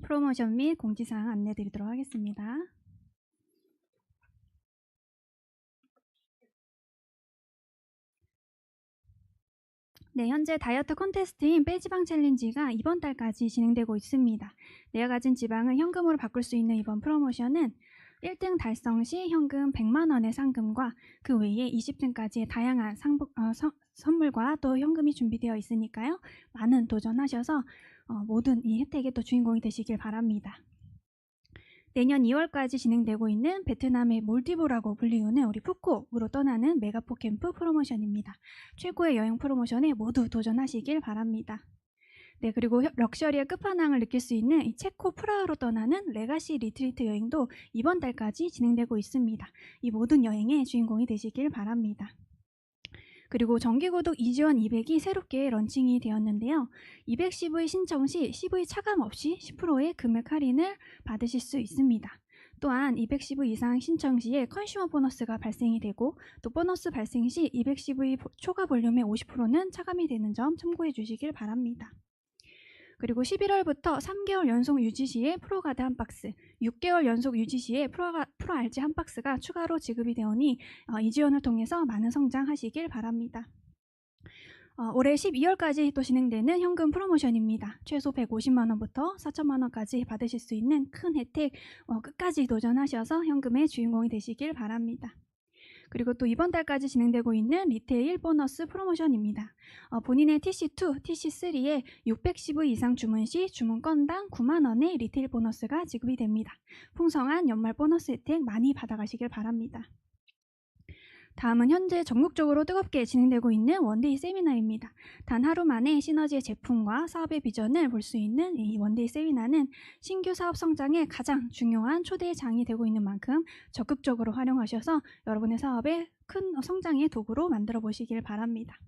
프로모션 및 공지사항 안내드리도록 하겠습니다. 네, 현재 다이어트 콘테스트인 빼지방 챌린지가 이번 달까지 진행되고 있습니다. 내가 가진 지방을 현금으로 바꿀 수 있는 이번 프로모션은 1등 달성 시 현금 100만 원의 상금과 그 외에 20등까지의 다양한 선물과 또 현금이 준비되어 있으니까요. 많은 도전하셔서 모든 이 혜택의 또 주인공이 되시길 바랍니다. 내년 2월까지 진행되고 있는 베트남의 몰디브라고 불리우는 우리 푸꾸옥으로 떠나는 메가포 캠프 프로모션입니다. 최고의 여행 프로모션에 모두 도전하시길 바랍니다. 네, 그리고 럭셔리의 끝판왕을 느낄 수 있는 이 체코 프라하로 떠나는 레가시 리트리트 여행도 이번 달까지 진행되고 있습니다. 이 모든 여행의 주인공이 되시길 바랍니다. 그리고 정기구독 이지원 200이 새롭게 런칭이 되었는데요. 210V 신청 시 CV 차감 없이 10%의 금액 할인을 받으실 수 있습니다. 또한 210V 이상 신청 시에 컨슈머 보너스가 발생이 되고 또 보너스 발생 시 210V 초과 볼륨의 50%는 차감이 되는 점 참고해 주시길 바랍니다. 그리고 11월부터 3개월 연속 유지 시에 프로가드 한 박스, 6개월 연속 유지 시에 프로 RG 한 박스가 추가로 지급이 되오니 이 지원을 통해서 많은 성장하시길 바랍니다. 올해 12월까지 또 진행되는 현금 프로모션입니다. 최소 150만 원부터 4천만 원까지 받으실 수 있는 큰 혜택 끝까지 도전하셔서 현금의 주인공이 되시길 바랍니다. 그리고 또 이번 달까지 진행되고 있는 리테일 보너스 프로모션입니다. 본인의 TC2, TC3에 610V 이상 주문 시 주문 건당 9만 원의 리테일 보너스가 지급이 됩니다. 풍성한 연말 보너스 혜택 많이 받아가시길 바랍니다. 다음은 현재 전국적으로 뜨겁게 진행되고 있는 원데이 세미나입니다. 단 하루 만에 시너지의 제품과 사업의 비전을 볼 수 있는 이 원데이 세미나는 신규 사업 성장에 가장 중요한 초대의 장이 되고 있는 만큼 적극적으로 활용하셔서 여러분의 사업의 큰 성장의 도구로 만들어 보시길 바랍니다.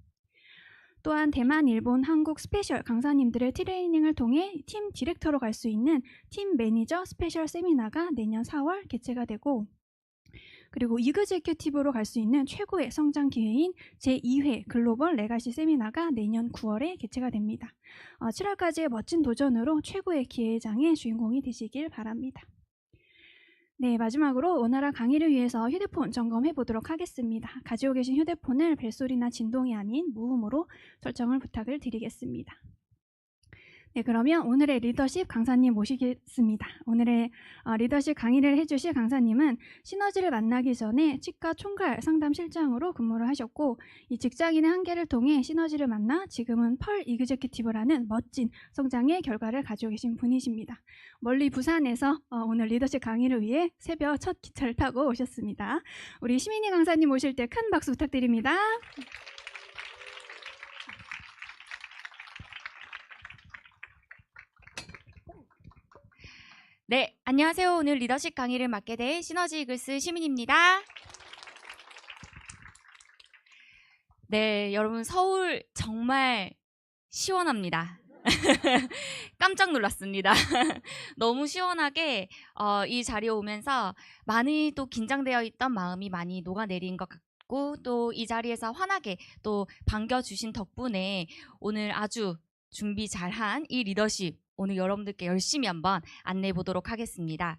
또한 대만, 일본, 한국 스페셜 강사님들의 트레이닝을 통해 팀 디렉터로 갈 수 있는 팀 매니저 스페셜 세미나가 내년 4월 개최가 되고 그리고 이그제큐티브로 갈 수 있는 최고의 성장 기회인 제2회 글로벌 레가시 세미나가 내년 9월에 개최가 됩니다. 7월까지의 멋진 도전으로 최고의 기회장의 주인공이 되시길 바랍니다. 네, 마지막으로 원활한 강의를 위해서 휴대폰 점검해 보도록 하겠습니다. 가지고 계신 휴대폰을 벨소리나 진동이 아닌 무음으로 설정을 부탁을 드리겠습니다. 네, 그러면 오늘의 리더십 강사님 모시겠습니다. 오늘의 리더십 강의를 해주실 강사님은 시너지를 만나기 전에 치과 총괄 상담 실장으로 근무를 하셨고 이 직장인의 한계를 통해 시너지를 만나 지금은 펄 이그제큐티브라는 멋진 성장의 결과를 가지고 계신 분이십니다. 멀리 부산에서 오늘 리더십 강의를 위해 새벽 첫 기차를 타고 오셨습니다. 우리 시민이 강사님 오실 때 큰 박수 부탁드립니다. 네, 안녕하세요. 오늘 리더십 강의를 맡게 된 시너지 이글스 시민입니다. 네, 여러분 서울 정말 시원합니다. 깜짝 놀랐습니다. 너무 시원하게 이 자리에 오면서 많이 또 긴장되어 있던 마음이 많이 녹아내린 것 같고 또 이 자리에서 환하게 또 반겨주신 덕분에 오늘 아주 준비 잘한 이 리더십 오늘 여러분들께 열심히 한번 안내해 보도록 하겠습니다.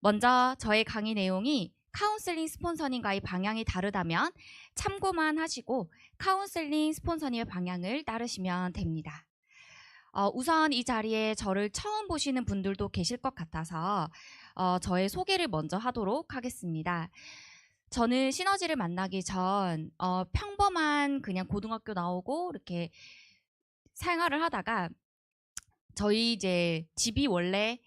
먼저 저의 강의 내용이 카운셀링 스폰서님과의 방향이 다르다면 참고만 하시고 카운셀링 스폰서님의 방향을 따르시면 됩니다. 우선 이 자리에 저를 처음 보시는 분들도 계실 것 같아서 저의 소개를 먼저 하도록 하겠습니다. 저는 시너지를 만나기 전 평범한 그냥 고등학교 나오고 이렇게 생활을 하다가 저희 이제 집이 원래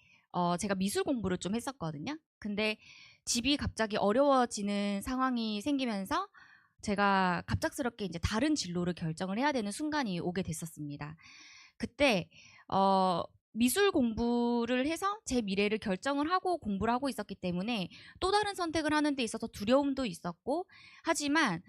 제가 미술 공부를 좀 했었거든요. 근데 집이 갑자기 어려워지는 상황이 생기면서 제가 갑작스럽게 이제 다른 진로를 결정을 해야 되는 순간이 오게 됐었습니다. 그때 미술 공부를 해서 제 미래를 결정을 하고 공부를 하고 있었기 때문에 또 다른 선택을 하는 데 있어서 두려움도 있었고 하지만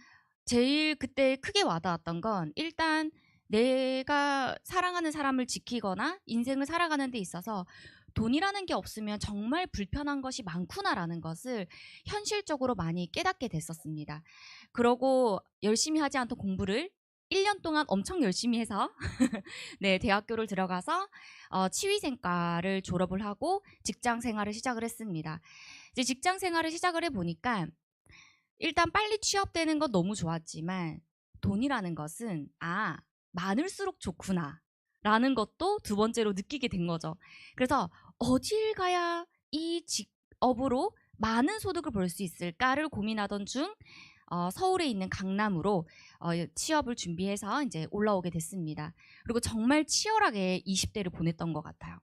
제일 그때 크게 와닿았던 건 일단 내가 사랑하는 사람을 지키거나 인생을 살아가는 데 있어서 돈이라는 게 없으면 정말 불편한 것이 많구나라는 것을 현실적으로 많이 깨닫게 됐었습니다. 그러고 열심히 하지 않던 공부를 1년 동안 엄청 열심히 해서 네, 대학교를 들어가서 치위생과를 졸업을 하고 직장 생활을 시작을 했습니다. 이제 직장 생활을 시작을 해보니까 일단 빨리 취업되는 건 너무 좋았지만 돈이라는 것은 많을수록 좋구나 라는 것도 두 번째로 느끼게 된 거죠. 그래서 어딜 가야 이 직업으로 많은 소득을 벌 수 있을까를 고민하던 중 서울에 있는 강남으로 취업을 준비해서 이제 올라오게 됐습니다. 그리고 정말 치열하게 20대를 보냈던 것 같아요.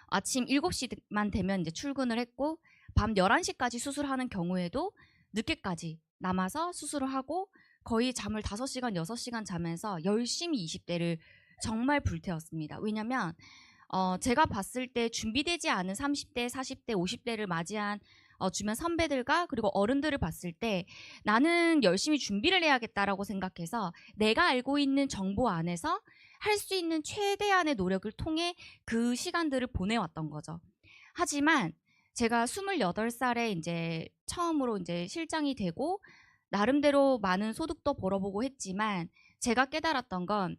아침 7시만 되면 이제 출근을 했고 밤 11시까지 수술하는 경우에도 늦게까지 남아서 수술을 하고 거의 잠을 5시간, 6시간 자면서 열심히 20대를 정말 불태웠습니다. 왜냐면 제가 봤을 때 준비되지 않은 30대, 40대, 50대를 맞이한 주변 선배들과 그리고 어른들을 봤을 때 나는 열심히 준비를 해야겠다라고 생각해서 내가 알고 있는 정보 안에서 할 수 있는 최대한의 노력을 통해 그 시간들을 보내왔던 거죠. 하지만 제가 28살에 이제 처음으로 이제 실장이 되고 나름대로 많은 소득도 벌어보고 했지만 제가 깨달았던 건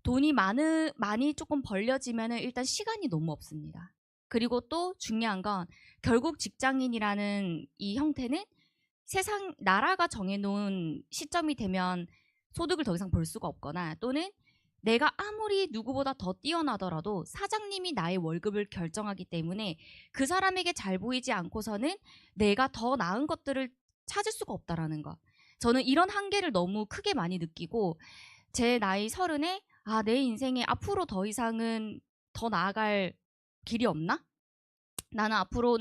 돈이 많이 조금 벌려지면은 일단 시간이 너무 없습니다. 그리고 또 중요한 건 결국 직장인이라는 이 형태는 나라가 정해놓은 시점이 되면 소득을 더 이상 벌 수가 없거나 또는 내가 아무리 누구보다 더 뛰어나더라도 사장님이 나의 월급을 결정하기 때문에 그 사람에게 잘 보이지 않고서는 내가 더 나은 것들을 찾을 수가 없다라는 것. 저는 이런 한계를 너무 크게 많이 느끼고 제 나이 30에 내 인생에 앞으로 더 이상은 더 나아갈 길이 없나? 나는 앞으로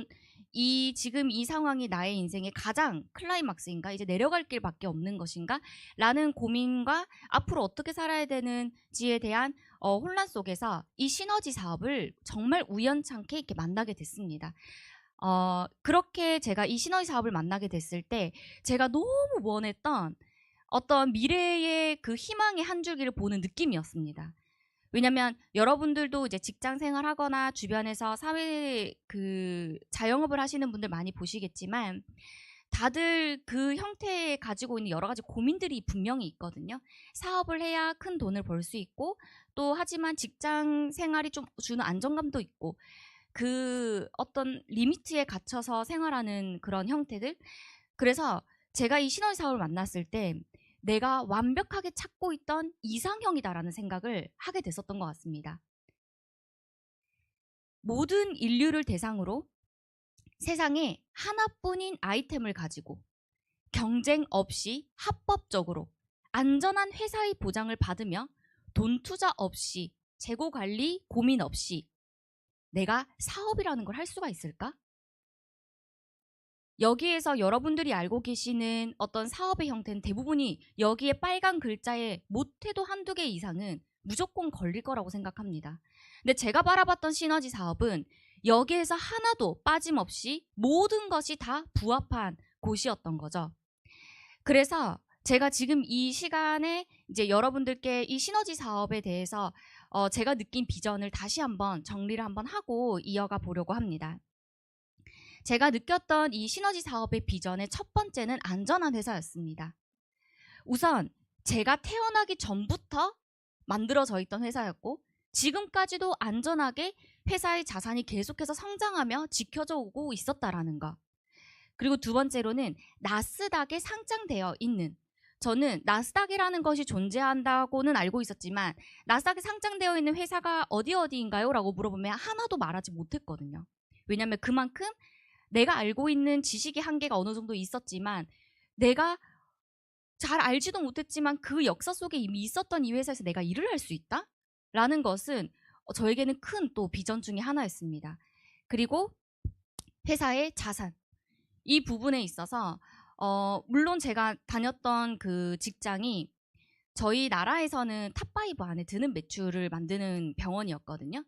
지금 이 상황이 나의 인생의 가장 클라이막스인가? 이제 내려갈 길밖에 없는 것인가? 라는 고민과 앞으로 어떻게 살아야 되는지에 대한 혼란 속에서 이 시너지 사업을 정말 우연찮게 이렇게 만나게 됐습니다. 그렇게 제가 이 시너지 사업을 만나게 됐을 때 제가 너무 원했던 어떤 미래의 그 희망의 한 줄기를 보는 느낌이었습니다. 왜냐면 여러분들도 이제 직장 생활하거나 주변에서 사회 자영업을 하시는 분들 많이 보시겠지만 다들 그 형태에 가지고 있는 여러 가지 고민들이 분명히 있거든요. 사업을 해야 큰 돈을 벌 수 있고 또 하지만 직장 생활이 좀 주는 안정감도 있고 그 어떤 리미트에 갇혀서 생활하는 그런 형태들. 그래서 제가 이 시너지 사업을 만났을 때 내가 완벽하게 찾고 있던 이상형이다라는 생각을 하게 됐었던 것 같습니다. 모든 인류를 대상으로 세상에 하나뿐인 아이템을 가지고 경쟁 없이 합법적으로 안전한 회사의 보장을 받으며 돈 투자 없이 재고 관리 고민 없이 내가 사업이라는 걸 할 수가 있을까? 여기에서 여러분들이 알고 계시는 어떤 사업의 형태는 대부분이 여기에 빨간 글자에 못해도 한두 개 이상은 무조건 걸릴 거라고 생각합니다. 근데 제가 바라봤던 시너지 사업은 여기에서 하나도 빠짐없이 모든 것이 다 부합한 곳이었던 거죠. 그래서 제가 지금 이 시간에 이제 여러분들께 이 시너지 사업에 대해서 제가 느낀 비전을 다시 한번 정리를 한번 하고 이어가 보려고 합니다. 제가 느꼈던 이 시너지 사업의 비전의 첫 번째는 안전한 회사였습니다. 우선 제가 태어나기 전부터 만들어져 있던 회사였고 지금까지도 안전하게 회사의 자산이 계속해서 성장하며 지켜져 오고 있었다라는 것. 그리고 두 번째로는 나스닥에 상장되어 있는, 저는 나스닥이라는 것이 존재한다고는 알고 있었지만 나스닥에 상장되어 있는 회사가 어디인가요? 라고 물어보면 하나도 말하지 못했거든요. 왜냐하면 그만큼 내가 알고 있는 지식의 한계가 어느 정도 있었지만 내가 잘 알지도 못했지만 그 역사 속에 이미 있었던 이 회사에서 내가 일을 할 수 있다? 라는 것은 저에게는 큰 또 비전 중에 하나였습니다. 그리고 회사의 자산, 이 부분에 있어서 물론 제가 다녔던 그 직장이 저희 나라에서는 탑5 안에 드는 매출을 만드는 병원이었거든요.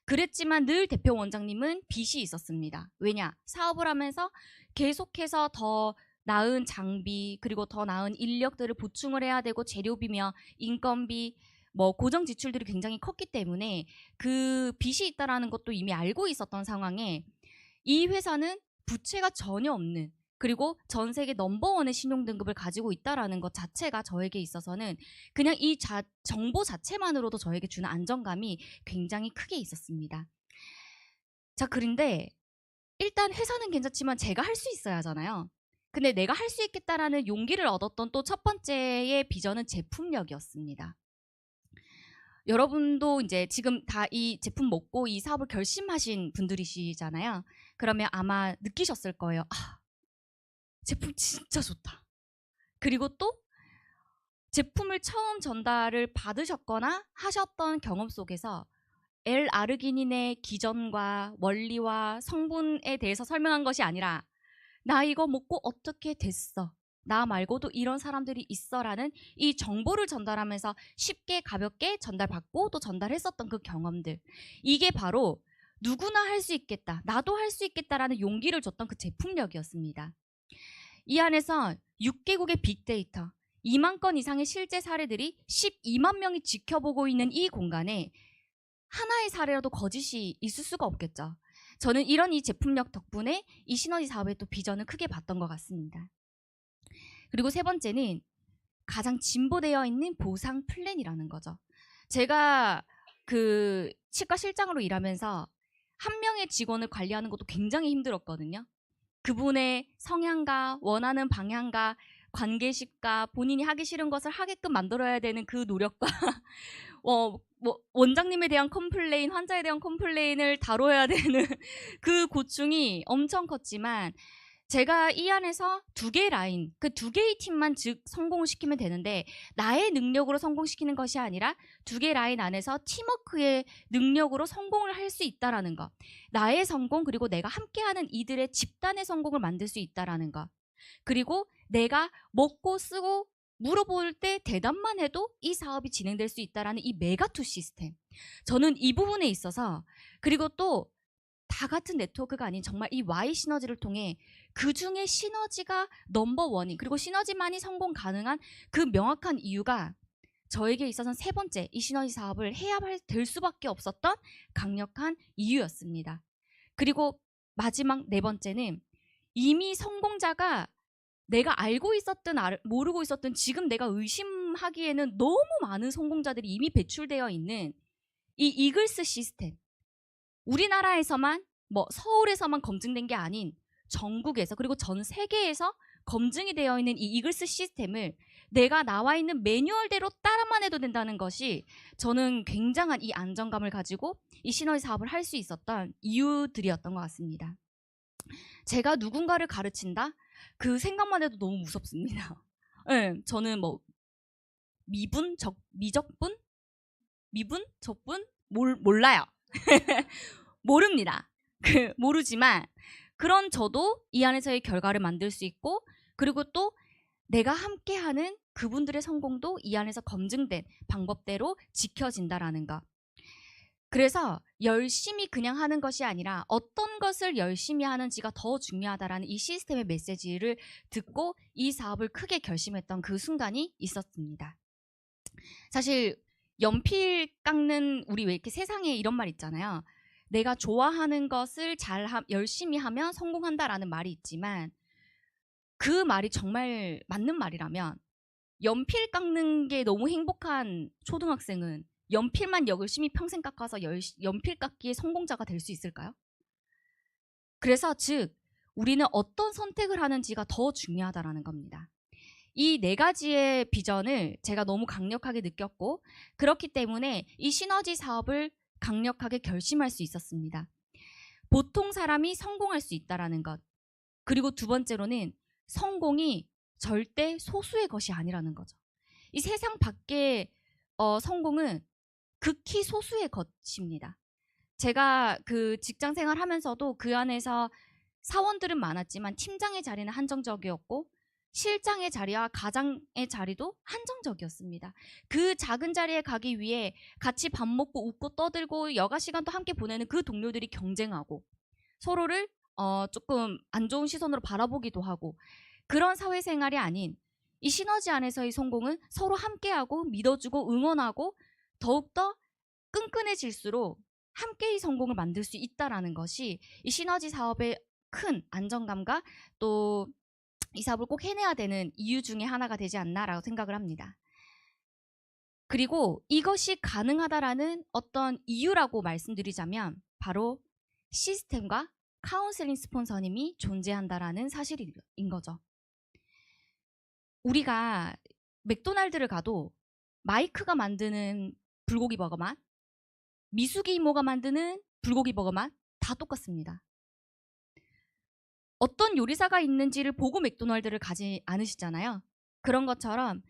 그랬지만 늘 대표 원장님은 빚이 있었습니다. 왜냐? 사업을 하면서 계속해서 더 나은 장비 그리고 더 나은 인력들을 보충을 해야 되고 재료비며 인건비 고정 지출들이 굉장히 컸기 때문에 그 빚이 있다라는 것도 이미 알고 있었던 상황에 이 회사는 부채가 전혀 없는 그리고 전 세계 넘버원의 신용등급을 가지고 있다라는 것 자체가 저에게 있어서는 그냥 이 정보 자체만으로도 저에게 주는 안정감이 굉장히 크게 있었습니다. 자, 그런데 일단 회사는 괜찮지만 제가 할 수 있어야 하잖아요. 근데 내가 할 수 있겠다라는 용기를 얻었던 또 첫 번째의 비전은 제품력이었습니다. 여러분도 이제 지금 다 이 제품 먹고 이 사업을 결심하신 분들이시잖아요. 그러면 아마 느끼셨을 거예요. 아, 제품 진짜 좋다. 그리고 또 제품을 처음 전달을 받으셨거나 하셨던 경험 속에서 L-아르기닌의 기전과 원리와 성분에 대해서 설명한 것이 아니라 나 이거 먹고 어떻게 됐어. 나 말고도 이런 사람들이 있어라는 이 정보를 전달하면서 쉽게 가볍게 전달받고 또 전달했었던 그 경험들. 이게 바로 누구나 할 수 있겠다. 나도 할 수 있겠다라는 용기를 줬던 그 제품력이었습니다. 이 안에서 6개국의 빅데이터, 2만 건 이상의 실제 사례들이 12만 명이 지켜보고 있는 이 공간에 하나의 사례라도 거짓이 있을 수가 없겠죠. 저는 이런 이 제품력 덕분에 이 시너지 사업의 또 비전을 크게 봤던 것 같습니다. 그리고 세 번째는 가장 진보되어 있는 보상 플랜이라는 거죠. 제가 그 치과 실장으로 일하면서 한 명의 직원을 관리하는 것도 굉장히 힘들었거든요. 그분의 성향과 원하는 방향과 관계식과 본인이 하기 싫은 것을 하게끔 만들어야 되는 그 노력과 원장님에 대한 컴플레인, 환자에 대한 컴플레인을 다뤄야 되는 그 고충이 엄청 컸지만 제가 이 안에서 두 개의 라인, 그 두 개의 팀만 즉 성공을 시키면 되는데 나의 능력으로 성공시키는 것이 아니라 두 개의 라인 안에서 팀워크의 능력으로 성공을 할 수 있다라는 것. 나의 성공 그리고 내가 함께하는 이들의 집단의 성공을 만들 수 있다라는 것. 그리고 내가 먹고 쓰고 물어볼 때 대답만 해도 이 사업이 진행될 수 있다라는 이 메가투 시스템. 저는 이 부분에 있어서 그리고 또 다 같은 네트워크가 아닌 정말 이 Y 시너지를 통해 그 중에 시너지가 넘버원인 그리고 시너지만이 성공 가능한 그 명확한 이유가 저에게 있어서는 세 번째 이 시너지 사업을 해야 될 수밖에 없었던 강력한 이유였습니다. 그리고 마지막 네 번째는 이미 성공자가 내가 알고 있었든 모르고 있었든 지금 내가 의심하기에는 너무 많은 성공자들이 이미 배출되어 있는 이 이글스 시스템. 우리나라에서만 서울에서만 검증된 게 아닌 전국에서 그리고 전 세계에서 검증이 되어 있는 이 이글스 시스템을 내가 나와 있는 매뉴얼대로 따라만 해도 된다는 것이 저는 굉장한 이 안정감을 가지고 이 시너지 사업을 할 수 있었던 이유들이었던 것 같습니다. 제가 누군가를 가르친다? 그 생각만 해도 너무 무섭습니다. 네, 저는 미분, 미적분? 미분? 적분? 몰라요. 모릅니다. 모르지만 그런 저도 이 안에서의 결과를 만들 수 있고 그리고 또 내가 함께하는 그분들의 성공도 이 안에서 검증된 방법대로 지켜진다라는 것. 그래서 열심히 그냥 하는 것이 아니라 어떤 것을 열심히 하는지가 더 중요하다라는 이 시스템의 메시지를 듣고 이 사업을 크게 결심했던 그 순간이 있었습니다. 사실 연필 깎는 우리 왜 이렇게 세상에 이런 말 있잖아요. 내가 좋아하는 것을 열심히 하면 성공한다라는 말이 있지만 그 말이 정말 맞는 말이라면 연필 깎는 게 너무 행복한 초등학생은 연필만 열심히 평생 깎아서 연필 깎기의 성공자가 될 수 있을까요? 그래서 즉 우리는 어떤 선택을 하는지가 더 중요하다라는 겁니다. 이 네 가지의 비전을 제가 너무 강력하게 느꼈고 그렇기 때문에 이 시너지 사업을 강력하게 결심할 수 있었습니다. 보통 사람이 성공할 수 있다라는 것. 그리고 두 번째로는 성공이 절대 소수의 것이 아니라는 거죠. 이 세상 밖의 성공은 극히 소수의 것입니다. 제가 그 직장 생활하면서도 그 안에서 사원들은 많았지만 팀장의 자리는 한정적이었고 실장의 자리와 가장의 자리도 한정적이었습니다. 그 작은 자리에 가기 위해 같이 밥 먹고 웃고 떠들고 여가 시간도 함께 보내는 그 동료들이 경쟁하고 서로를 조금 안 좋은 시선으로 바라보기도 하고 그런 사회생활이 아닌 이 시너지 안에서의 성공은 서로 함께하고 믿어주고 응원하고 더욱더 끈끈해질수록 함께의 성공을 만들 수 있다는 것이 이 시너지 사업의 큰 안정감과 또 이 사업을 꼭 해내야 되는 이유 중에 하나가 되지 않나라고 생각을 합니다. 그리고 이것이 가능하다라는 어떤 이유라고 말씀드리자면 바로 시스템과 카운셀링 스폰서님이 존재한다라는 사실인 거죠. 우리가 맥도날드를 가도 마이크가 만드는 불고기 버거 맛, 미숙이 이모가 만드는 불고기 버거 맛 다 똑같습니다. 어떤 요리사가 있는지를 보고 맥도날드를 가지 않으시잖아요. 그런 것처럼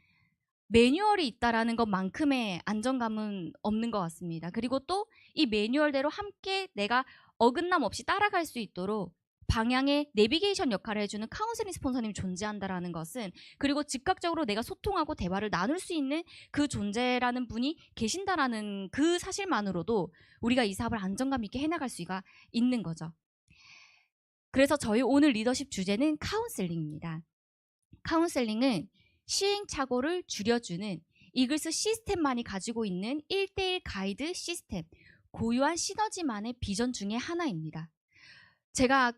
매뉴얼이 있다라는 것만큼의 안정감은 없는 것 같습니다. 그리고 또 이 매뉴얼대로 함께 내가 어긋남 없이 따라갈 수 있도록 방향의 내비게이션 역할을 해주는 카운셀링 스폰서님이 존재한다라는 것은, 그리고 즉각적으로 내가 소통하고 대화를 나눌 수 있는 그 존재라는 분이 계신다라는 그 사실만으로도 우리가 이 사업을 안정감 있게 해나갈 수가 있는 거죠. 그래서 저희 오늘 리더십 주제는 카운셀링입니다. 카운셀링은 시행착오를 줄여주는 이글스 시스템만이 가지고 있는 1:1 가이드 시스템, 고유한 시너지만의 비전 중에 하나입니다. 제가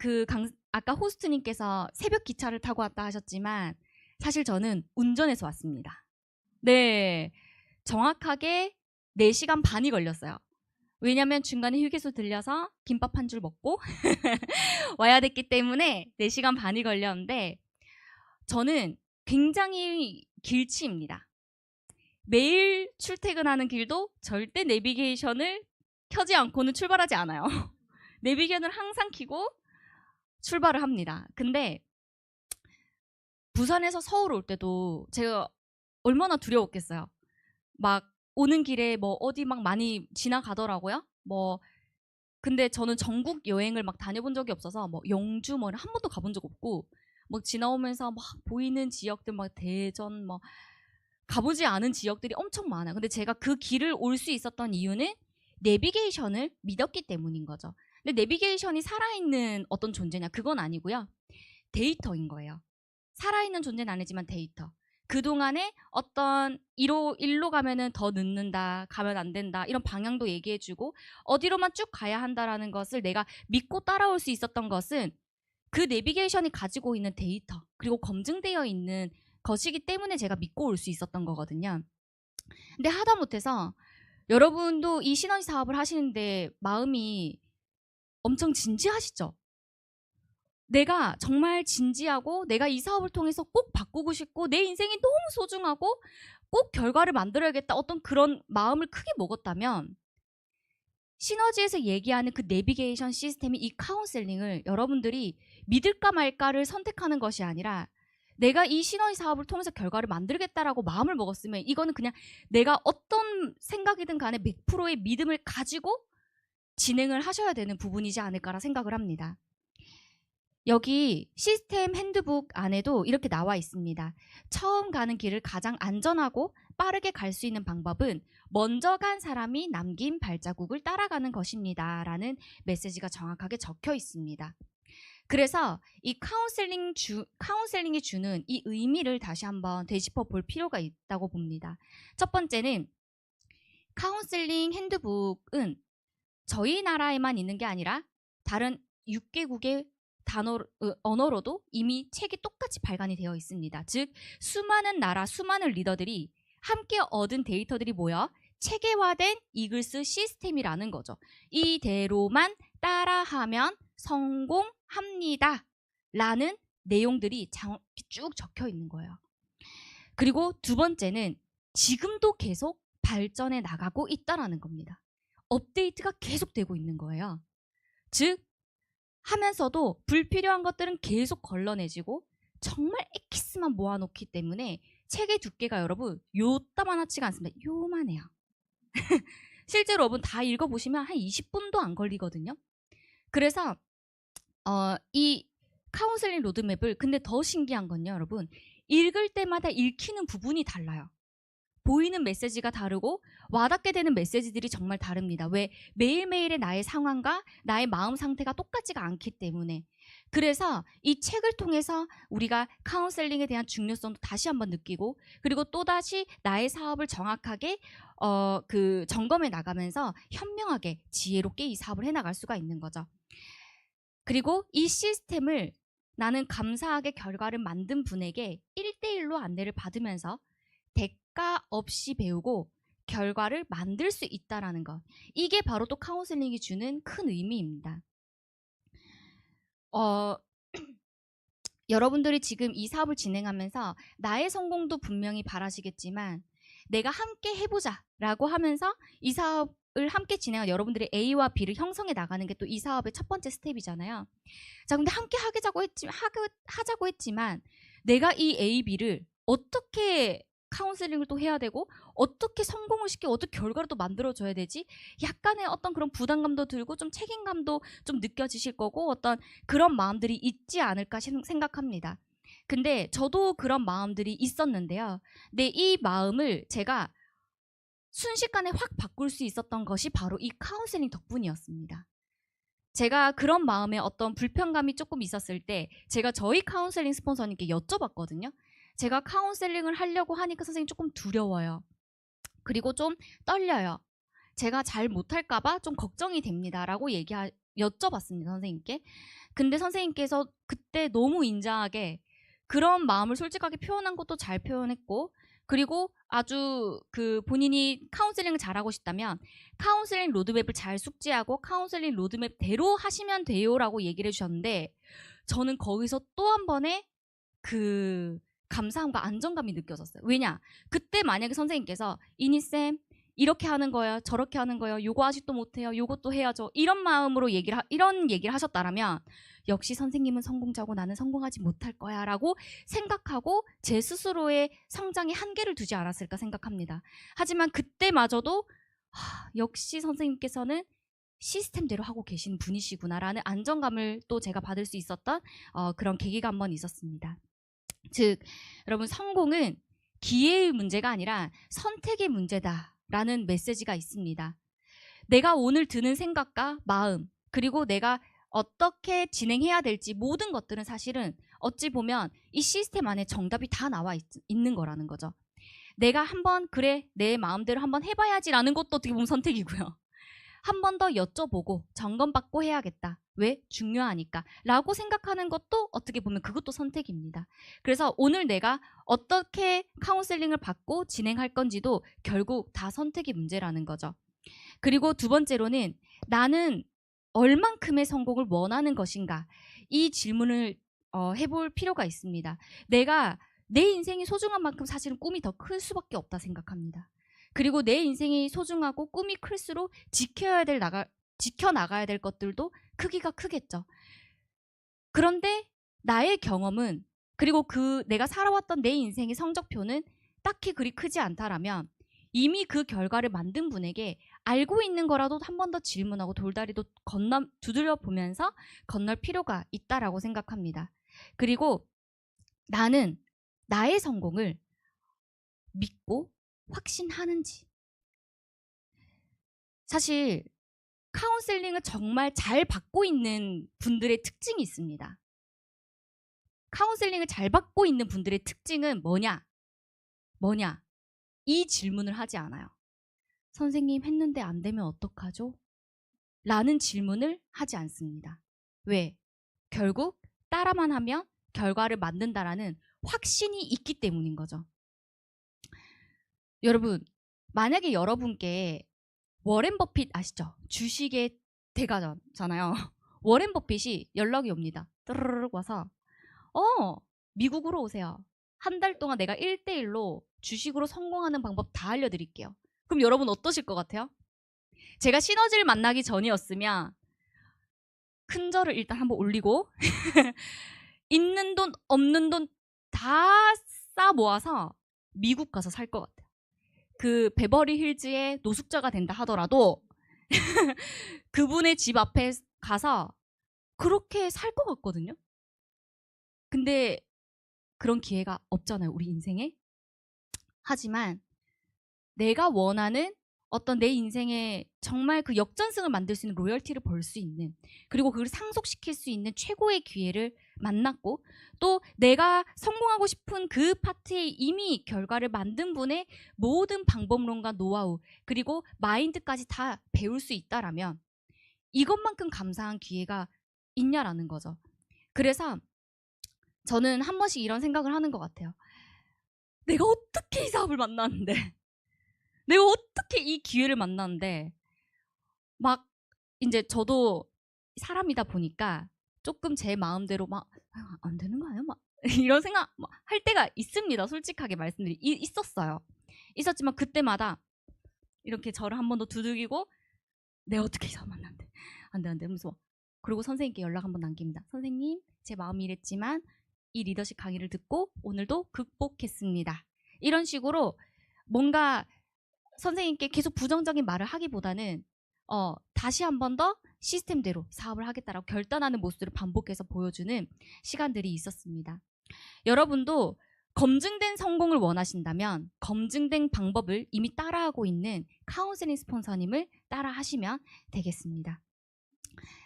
아까 호스트님께서 새벽 기차를 타고 왔다 하셨지만 사실 저는 운전해서 왔습니다. 네, 정확하게 4시간 반이 걸렸어요. 왜냐면 중간에 휴게소 들려서 김밥 한 줄 먹고 와야 됐기 때문에 4시간 반이 걸렸는데, 저는 굉장히 길치입니다. 매일 출퇴근하는 길도 절대 내비게이션을 켜지 않고는 출발하지 않아요. 내비게이션을 항상 켜고 출발을 합니다. 근데 부산에서 서울 올 때도 제가 얼마나 두려웠겠어요. 막 오는 길에 뭐 어디 막 많이 지나가더라고요. 근데 저는 전국 여행을 막 다녀본 적이 없어서 영주 한 번도 가본 적 없고, 지나오면서 막 보이는 지역들 대전 가보지 않은 지역들이 엄청 많아요. 근데 제가 그 길을 올 수 있었던 이유는 내비게이션을 믿었기 때문인 거죠. 근데 내비게이션이 살아있는 어떤 존재냐, 그건 아니고요. 데이터인 거예요. 살아있는 존재는 아니지만 데이터. 그동안에 어떤 일로 가면은 더 늦는다, 가면 안 된다, 이런 방향도 얘기해주고 어디로만 쭉 가야 한다라는 것을 내가 믿고 따라올 수 있었던 것은 그 내비게이션이 가지고 있는 데이터, 그리고 검증되어 있는 것이기 때문에 제가 믿고 올 수 있었던 거거든요. 근데 하다못해서 여러분도 이 시너지 사업을 하시는데 마음이 엄청 진지하시죠? 내가 정말 진지하고 내가 이 사업을 통해서 꼭 바꾸고 싶고 내 인생이 너무 소중하고 꼭 결과를 만들어야겠다, 어떤 그런 마음을 크게 먹었다면 시너지에서 얘기하는 그 내비게이션 시스템이 이 카운셀링을 여러분들이 믿을까 말까를 선택하는 것이 아니라 내가 이 시너지 사업을 통해서 결과를 만들겠다라고 마음을 먹었으면 이거는 그냥 내가 어떤 생각이든 간에 100%의 믿음을 가지고 진행을 하셔야 되는 부분이지 않을까라 생각을 합니다. 여기 시스템 핸드북 안에도 이렇게 나와 있습니다. 처음 가는 길을 가장 안전하고 빠르게 갈 수 있는 방법은 먼저 간 사람이 남긴 발자국을 따라가는 것입니다 라는 메시지가 정확하게 적혀 있습니다. 그래서 이 카운셀링이 주는 이 의미를 다시 한번 되짚어 볼 필요가 있다고 봅니다. 첫 번째는 카운셀링 핸드북은 저희 나라에만 있는 게 아니라 다른 6개국의 언어로도 이미 책이 똑같이 발간이 되어 있습니다. 즉 수많은 나라, 수많은 리더들이 함께 얻은 데이터들이 모여 체계화된 이글스 시스템이라는 거죠. 이대로만 따라하면 성공합니다 라는 내용들이 쭉 적혀 있는 거예요. 그리고 두 번째는 지금도 계속 발전해 나가고 있다라는 겁니다. 업데이트가 계속되고 있는 거예요. 즉 하면서도 불필요한 것들은 계속 걸러내지고 정말 엑기스만 모아놓기 때문에 책의 두께가 여러분 요따만하지가 않습니다. 요만해요. 실제로 여러분 다 읽어보시면 한 20분도 안 걸리거든요. 그래서 이 카운셀링 로드맵을, 근데 더 신기한 건요 여러분, 읽을 때마다 읽히는 부분이 달라요. 보이는 메시지가 다르고 와닿게 되는 메시지들이 정말 다릅니다. 왜? 매일매일의 나의 상황과 나의 마음 상태가 똑같지가 않기 때문에. 그래서 이 책을 통해서 우리가 카운셀링에 대한 중요성도 다시 한번 느끼고, 그리고 또다시 나의 사업을 정확하게 점검해 나가면서 현명하게 지혜롭게 이 사업을 해나갈 수가 있는 거죠. 그리고 이 시스템을 나는 감사하게 결과를 만든 분에게 1대1로 안내를 받으면서 대가 없이 배우고 결과를 만들 수 있다라는 것. 이게 바로 또 카운셀링이 주는 큰 의미입니다. 여러분들이 지금 이 사업을 진행하면서 나의 성공도 분명히 바라시겠지만 내가 함께 해보자 라고 하면서 이 사업을 함께 진행한 여러분들의 A와 B를 형성해 나가는 게 또 이 사업의 첫 번째 스텝이잖아요. 자, 근데 함께 하자고 했지만 내가 이 A, B를 어떻게 카운셀링을 또 해야 되고 어떻게 성공을 시키고 어떻게 결과를 또 만들어줘야 되지? 약간의 어떤 그런 부담감도 들고 좀 책임감도 좀 느껴지실 거고 어떤 그런 마음들이 있지 않을까 생각합니다. 근데 저도 그런 마음들이 있었는데요. 근데 이 마음을 제가 순식간에 확 바꿀 수 있었던 것이 바로 이 카운셀링 덕분이었습니다. 제가 그런 마음에 어떤 불편감이 조금 있었을 때 제가 저희 카운셀링 스폰서님께 여쭤봤거든요. 제가 카운셀링을 하려고 하니까 선생님 조금 두려워요. 그리고 좀 떨려요. 제가 잘 못할까 봐 좀 걱정이 됩니다. 라고 여쭤봤습니다. 선생님께. 근데 선생님께서 그때 너무 인자하게 그런 마음을 솔직하게 표현한 것도 잘 표현했고 그리고 아주 본인이 카운셀링을 잘하고 싶다면 카운셀링 로드맵을 잘 숙지하고 카운셀링 로드맵대로 하시면 돼요 라고 얘기를 해주셨는데 저는 거기서 또 한 번의 감사함과 안정감이 느껴졌어요. 왜냐? 그때 만약에 선생님께서 이니쌤 이렇게 하는 거예요. 저렇게 하는 거예요. 요거 아직도 못해요. 요것도 해야죠. 이런 마음으로 이런 얘기를 하셨다면 역시 선생님은 성공자고 나는 성공하지 못할 거야 라고 생각하고 제 스스로의 성장에 한계를 두지 않았을까 생각합니다. 하지만 그때마저도 역시 선생님께서는 시스템대로 하고 계신 분이시구나라는 안정감을 또 제가 받을 수 있었던 그런 계기가 한번 있었습니다. 즉 여러분 성공은 기회의 문제가 아니라 선택의 문제다라는 메시지가 있습니다. 내가 오늘 드는 생각과 마음 그리고 내가 어떻게 진행해야 될지 모든 것들은 사실은 어찌 보면 이 시스템 안에 정답이 다 나와 있는 거라는 거죠. 내가 한번 그래 내 마음대로 한번 해봐야지라는 것도 어떻게 보면 선택이고요. 한 번 더 여쭤보고 점검받고 해야겠다. 왜? 중요하니까 라고 생각하는 것도 어떻게 보면 그것도 선택입니다. 그래서 오늘 내가 어떻게 카운셀링을 받고 진행할 건지도 결국 다 선택의 문제라는 거죠. 그리고 두 번째로는 나는 얼만큼의 성공을 원하는 것인가 이 질문을 해볼 필요가 있습니다. 내가 내 인생이 소중한 만큼 사실은 꿈이 더 클 수밖에 없다 생각합니다. 그리고 내 인생이 소중하고 꿈이 클수록 지켜나가야 될 것들도 크기가 크겠죠. 그런데 나의 경험은 그리고 내가 살아왔던 내 인생의 성적표는 딱히 그리 크지 않다라면 이미 그 결과를 만든 분에게 알고 있는 거라도 한 번 더 질문하고 돌다리도 두드려 보면서 건널 필요가 있다라고 생각합니다. 그리고 나는 나의 성공을 믿고 확신하는지. 사실 카운셀링을 정말 잘 받고 있는 분들의 특징이 있습니다. 카운셀링을 잘 받고 있는 분들의 특징은 뭐냐? 이 질문을 하지 않아요. 선생님 했는데 안 되면 어떡하죠? 라는 질문을 하지 않습니다. 왜? 결국 따라만 하면 결과를 만든다라는 확신이 있기 때문인 거죠. 여러분, 만약에 여러분께 워렌 버핏 아시죠? 주식의 대가잖아요. 워렌 버핏이 연락이 옵니다. 뜨르르 와서 미국으로 오세요. 한 달 동안 내가 1대1로 주식으로 성공하는 방법 다 알려드릴게요. 그럼 여러분 어떠실 것 같아요? 제가 시너지를 만나기 전이었으면 큰 절을 일단 한번 올리고 있는 돈 없는 돈 다 싸 모아서 미국 가서 살 것 같아요. 베버리 힐즈의 노숙자가 된다 하더라도 그분의 집 앞에 가서 그렇게 살 것 같거든요. 근데 그런 기회가 없잖아요, 우리 인생에. 하지만 내가 원하는 어떤 내 인생에 정말 그 역전승을 만들 수 있는 로열티를 벌 수 있는 그리고 그걸 상속시킬 수 있는 최고의 기회를 만났고 또 내가 성공하고 싶은 그 파트에 이미 결과를 만든 분의 모든 방법론과 노하우 그리고 마인드까지 다 배울 수 있다라면 이것만큼 감사한 기회가 있냐라는 거죠. 그래서 저는 한 번씩 이런 생각을 하는 것 같아요. 내가 어떻게 이 사업을 만났는데, 내가 어떻게 이 기회를 만났는데, 막 이제 저도 사람이다 보니까 조금 제 마음대로 막 안 되는 거 아니야? 막 이런 생각 할 때가 있습니다. 솔직하게 있었어요. 있었지만 그때마다 이렇게 저를 한 번 더 두들기고 내가 어떻게 이 사람 만났는데 안 돼 하면서 그리고 선생님께 연락 한번 남깁니다. 선생님, 제 마음이 이랬지만 이 리더십 강의를 듣고 오늘도 극복했습니다. 이런 식으로 뭔가 선생님께 계속 부정적인 말을 하기보다는 다시 한 번 더 시스템대로 사업을 하겠다라고 결단하는 모습을 반복해서 보여주는 시간들이 있었습니다. 여러분도 검증된 성공을 원하신다면 검증된 방법을 이미 따라하고 있는 카운셀링 스폰서님을 따라하시면 되겠습니다.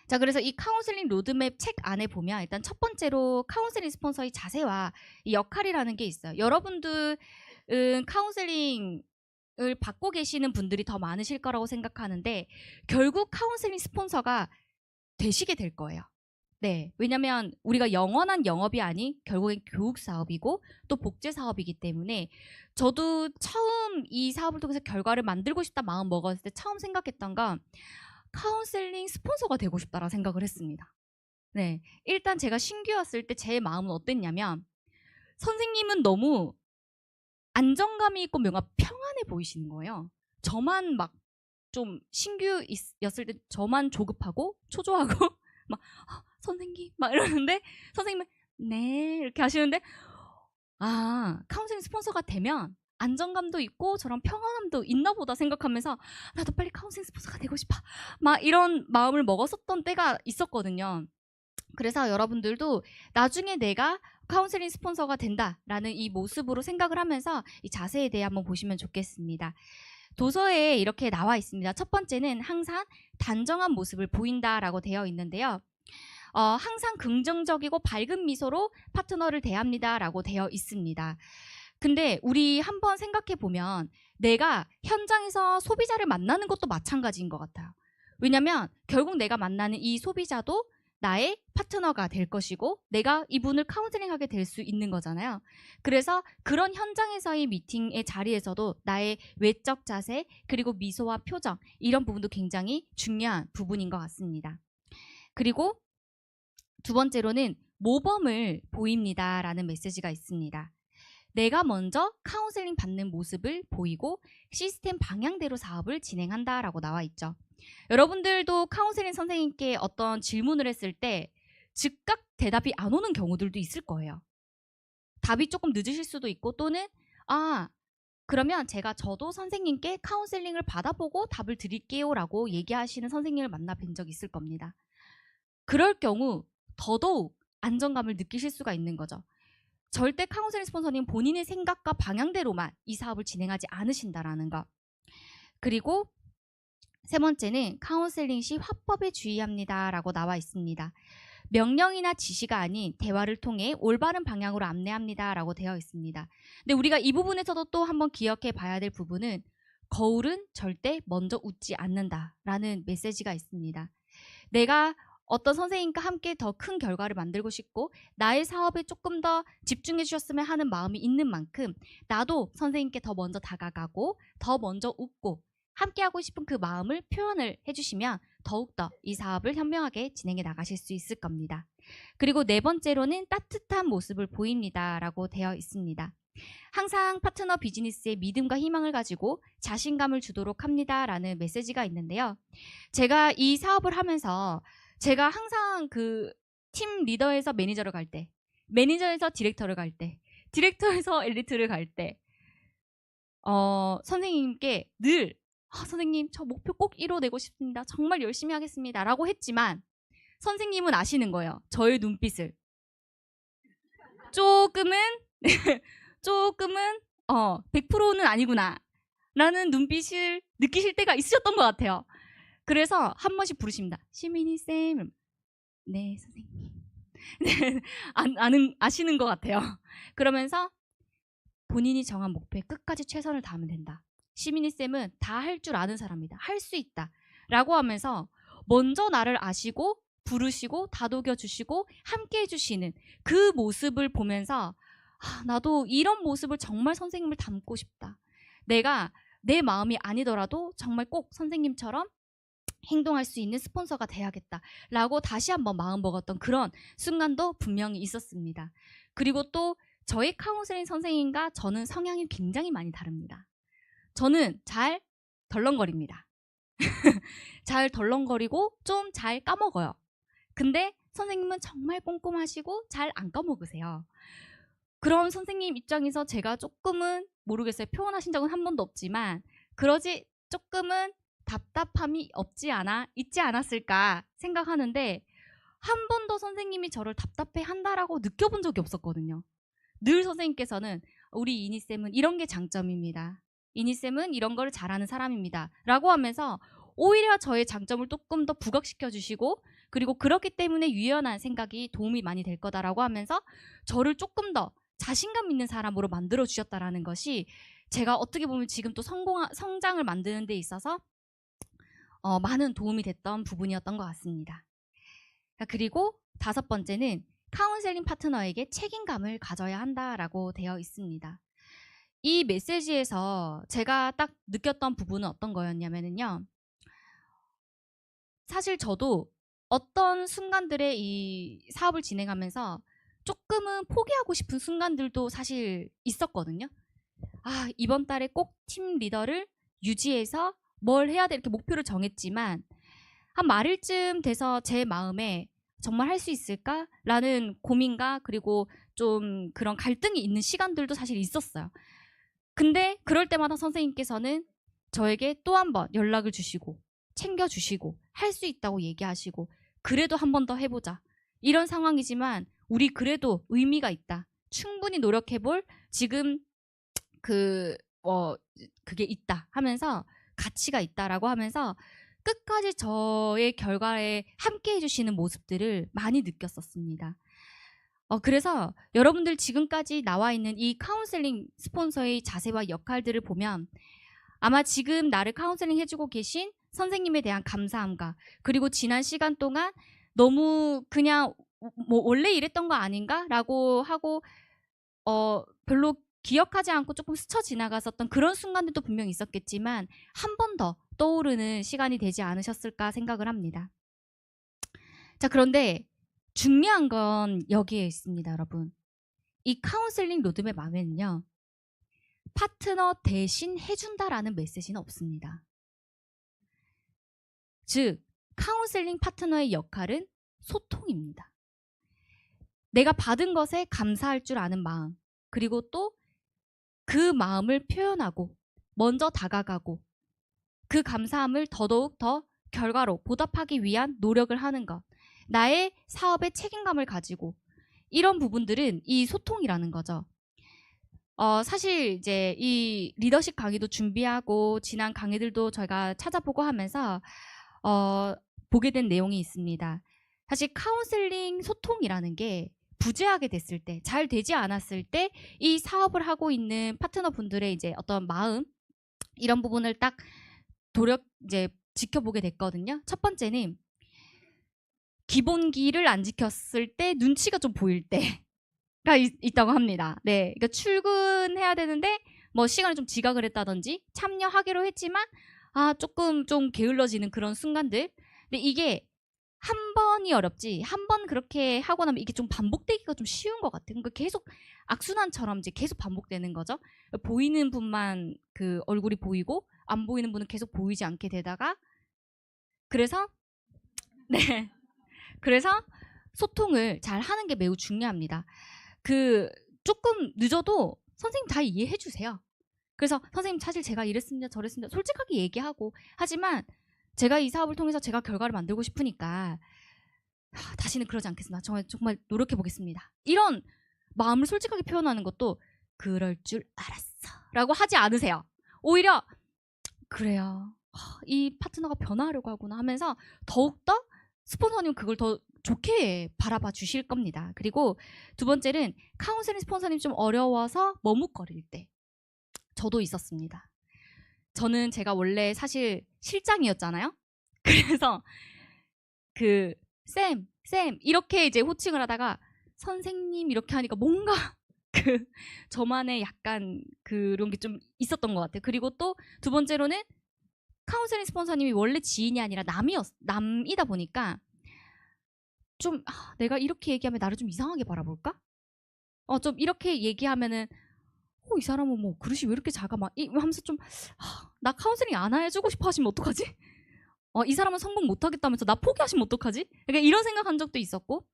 자, 그래서 이 카운셀링 로드맵 책 안에 보면 일단 첫 번째로 카운셀링 스폰서의 자세와 이 역할이라는 게 있어요. 여러분들은 카운셀링을 받고 계시는 분들이 더 많으실 거라고 생각하는데 결국 카운셀링 스폰서가 되시게 될 거예요. 네, 왜냐면 우리가 영원한 영업이 아닌 결국엔 교육 사업이고 또 복제 사업이기 때문에 저도 처음 이 사업을 통해서 결과를 만들고 싶다 마음 먹었을 때 처음 생각했던 건 카운셀링 스폰서가 되고 싶다라는 생각을 했습니다. 네, 일단 제가 신규였을 때 제 마음은 어땠냐면 선생님은 너무 안정감이 있고 뭔가 평안해 보이시는 거예요. 저만 막 좀 신규였을 때 저만 조급하고 초조하고 막 선생님 막 이러는데 선생님은 네 이렇게 하시는데 카운셀링 스폰서가 되면 안정감도 있고 저런 평안함도 있나 보다 생각하면서 나도 빨리 카운셀링 스폰서가 되고 싶어 막 이런 마음을 먹었었던 때가 있었거든요. 그래서 여러분들도 나중에 내가 카운셀링 스폰서가 된다라는 이 모습으로 생각을 하면서 이 자세에 대해 한번 보시면 좋겠습니다. 도서에 이렇게 나와 있습니다. 첫 번째는 항상 단정한 모습을 보인다라고 되어 있는데요. 항상 긍정적이고 밝은 미소로 파트너를 대합니다라고 되어 있습니다. 근데 우리 한번 생각해 보면 내가 현장에서 소비자를 만나는 것도 마찬가지인 것 같아요. 왜냐면 결국 내가 만나는 이 소비자도 나의 파트너가 될 것이고 내가 이분을 카운셀링하게 될 수 있는 거잖아요. 그래서 그런 현장에서의 미팅의 자리에서도 나의 외적 자세 그리고 미소와 표정 이런 부분도 굉장히 중요한 부분인 것 같습니다. 그리고 두 번째로는 모범을 보입니다라는 메시지가 있습니다. 내가 먼저 카운셀링 받는 모습을 보이고 시스템 방향대로 사업을 진행한다라고 나와 있죠. 여러분들도 카운셀링 선생님께 어떤 질문을 했을 때 즉각 대답이 안 오는 경우들도 있을 거예요. 답이 조금 늦으실 수도 있고 또는 그러면 저도 선생님께 카운셀링을 받아보고 답을 드릴게요 라고 얘기하시는 선생님을 만나뵌 적이 있을 겁니다. 그럴 경우 더더욱 안정감을 느끼실 수가 있는 거죠. 절대 카운셀링 스폰서님 본인의 생각과 방향대로만 이 사업을 진행하지 않으신다라는 거. 그리고 세 번째는 카운셀링 시 화법에 주의합니다 라고 나와 있습니다. 명령이나 지시가 아닌 대화를 통해 올바른 방향으로 안내합니다 라고 되어 있습니다. 근데 우리가 이 부분에서도 또 한번 기억해 봐야 될 부분은 거울은 절대 먼저 웃지 않는다 라는 메시지가 있습니다. 내가 어떤 선생님과 함께 더 큰 결과를 만들고 싶고 나의 사업에 조금 더 집중해 주셨으면 하는 마음이 있는 만큼 나도 선생님께 더 먼저 다가가고 더 먼저 웃고 함께 하고 싶은 그 마음을 표현을 해주시면 더욱더 이 사업을 현명하게 진행해 나가실 수 있을 겁니다. 그리고 네 번째로는 따뜻한 모습을 보입니다 라고 되어 있습니다. 항상 파트너 비즈니스에 믿음과 희망을 가지고 자신감을 주도록 합니다 라는 메시지가 있는데요. 제가 이 사업을 하면서 제가 항상 그 팀 리더에서 매니저를 갈 때, 매니저에서 디렉터를 갈 때, 디렉터에서 엘리트를 갈 때 선생님께 늘 선생님 저 목표 꼭 이뤄내고 싶습니다. 정말 열심히 하겠습니다. 라고 했지만 선생님은 아시는 거예요. 저의 눈빛을. 조금은 100%는 아니구나 라는 눈빛을 느끼실 때가 있으셨던 것 같아요. 그래서 한 번씩 부르십니다. 시민이쌤. 네 선생님. 네, 아시는 것 같아요. 그러면서 본인이 정한 목표에 끝까지 최선을 다하면 된다. 시민이쌤은 다 할 줄 아는 사람이다. 할 수 있다. 라고 하면서 먼저 나를 아시고 부르시고 다독여 주시고 함께 해주시는 그 모습을 보면서 나도 이런 모습을 정말 선생님을 닮고 싶다. 내가 내 마음이 아니더라도 정말 꼭 선생님처럼 행동할 수 있는 스폰서가 돼야겠다라고 다시 한번 마음 먹었던 그런 순간도 분명히 있었습니다. 그리고 또 저희 카운셀링 선생님과 저는 성향이 굉장히 많이 다릅니다. 저는 잘 덜렁거립니다. 잘 덜렁거리고 좀 잘 까먹어요. 근데 선생님은 정말 꼼꼼하시고 잘 안 까먹으세요. 그런 선생님 입장에서 제가 조금은 모르겠어요. 표현하신 적은 한 번도 없지만 그러지 조금은 답답함이 있지 않았을까 생각하는데 한 번도 선생님이 저를 답답해 한다라고 느껴본 적이 없었거든요. 늘 선생님께서는 우리 이니쌤은 이런 게 장점입니다. 이니쌤은 이런 걸 잘하는 사람입니다. 라고 하면서 오히려 저의 장점을 조금 더 부각시켜 주시고 그리고 그렇기 때문에 유연한 생각이 도움이 많이 될 거다라고 하면서 저를 조금 더 자신감 있는 사람으로 만들어 주셨다라는 것이 제가 어떻게 보면 지금 또 성장을 만드는 데 있어서 많은 도움이 됐던 부분이었던 것 같습니다. 그리고 5번째는 카운셀링 파트너에게 책임감을 가져야 한다라고 되어 있습니다. 이 메시지에서 제가 딱 느꼈던 부분은 어떤 거였냐면요. 사실 저도 어떤 순간들에 이 사업을 진행하면서 조금은 포기하고 싶은 순간들도 사실 있었거든요. 이번 달에 꼭 팀 리더를 유지해서 뭘 해야 돼 이렇게 목표를 정했지만 한 말일쯤 돼서 제 마음에 정말 할 수 있을까? 라는 고민과 그리고 좀 그런 갈등이 있는 시간들도 사실 있었어요. 근데 그럴 때마다 선생님께서는 저에게 또 한 번 연락을 주시고 챙겨주시고 할 수 있다고 얘기하시고 그래도 한 번 더 해보자. 이런 상황이지만 우리 그래도 의미가 있다. 충분히 노력해볼 지금 그게 있다 하면서 가치가 있다라고 하면서 끝까지 저의 결과에 함께 해주시는 모습들을 많이 느꼈었습니다. 그래서 여러분들 지금까지 나와 있는 이 카운셀링 스폰서의 자세와 역할들을 보면 아마 지금 나를 카운셀링 해주고 계신 선생님에 대한 감사함과 그리고 지난 시간 동안 너무 그냥 뭐 원래 이랬던 거 아닌가? 라고 하고 별로 기억하지 않고 조금 스쳐 지나갔었던 그런 순간들도 분명히 있었겠지만 한 번 더 떠오르는 시간이 되지 않으셨을까 생각을 합니다. 자, 그런데 중요한 건 여기에 있습니다, 여러분. 이 카운셀링 로드맵 안에는요. 파트너 대신 해준다라는 메시지는 없습니다. 즉, 카운셀링 파트너의 역할은 소통입니다. 내가 받은 것에 감사할 줄 아는 마음, 그리고 또 그 마음을 표현하고 먼저 다가가고 그 감사함을 더더욱 더 결과로 보답하기 위한 노력을 하는 것, 나의 사업에 책임감을 가지고 이런 부분들은 이 소통이라는 거죠. 사실 이제 이 리더십 강의도 준비하고 지난 강의들도 저희가 찾아보고 하면서 보게 된 내용이 있습니다. 사실 카운셀링 소통이라는 게 부재하게 됐을 때, 잘 되지 않았을 때 이 사업을 하고 있는 파트너분들의 이제 어떤 마음 이런 부분을 딱 이제 지켜보게 됐거든요. 첫 번째는 기본기를 안 지켰을 때 눈치가 좀 보일 때가 있다고 합니다. 네, 그러니까 출근해야 되는데 뭐 시간을 좀 지각을 했다든지 참여하기로 했지만 조금 좀 게을러지는 그런 순간들. 근데 이게 한 번이 어렵지 한 번 그렇게 하고 나면 이게 좀 반복되기가 좀 쉬운 것 같아요. 그러니까 계속 악순환처럼 이제 계속 반복되는 거죠. 보이는 분만 그 얼굴이 보이고 안 보이는 분은 계속 보이지 않게 되다가 그래서 네, 그래서 소통을 잘 하는 게 매우 중요합니다. 조금 늦어도 선생님 다 이해해 주세요. 그래서 선생님 사실 제가 이랬습니다 저랬습니다 솔직하게 얘기하고 하지만 제가 이 사업을 통해서 제가 결과를 만들고 싶으니까 다시는 그러지 않겠습니다. 정말 노력해 보겠습니다. 이런 마음을 솔직하게 표현하는 것도 그럴 줄 알았어 라고 하지 않으세요. 오히려 그래요. 이 파트너가 변화하려고 하구나 하면서 더욱더 스폰서님 그걸 더 좋게 바라봐 주실 겁니다. 그리고 두 번째는 카운셀링 스폰서님 좀 어려워서 머뭇거릴 때 저도 있었습니다. 제가 원래 사실 실장이었잖아요. 그래서 쌤 이렇게 이제 호칭을 하다가 선생님 이렇게 하니까 뭔가 저만의 약간 그런 게 좀 있었던 것 같아요. 그리고 또 두 번째로는 카운셀링 스폰서님이 원래 지인이 아니라 남이다 보니까 좀 내가 이렇게 얘기하면 나를 좀 이상하게 바라볼까? 좀 이렇게 얘기하면은 이 사람은 뭐 그릇이 왜 이렇게 작아 막 하면서 좀 나 카운셀링 안 해주고 싶어 하시면 어떡하지? 이 사람은 성공 못하겠다면서 나 포기하시면 어떡하지? 그러니까 이런 생각한 적도 있었고,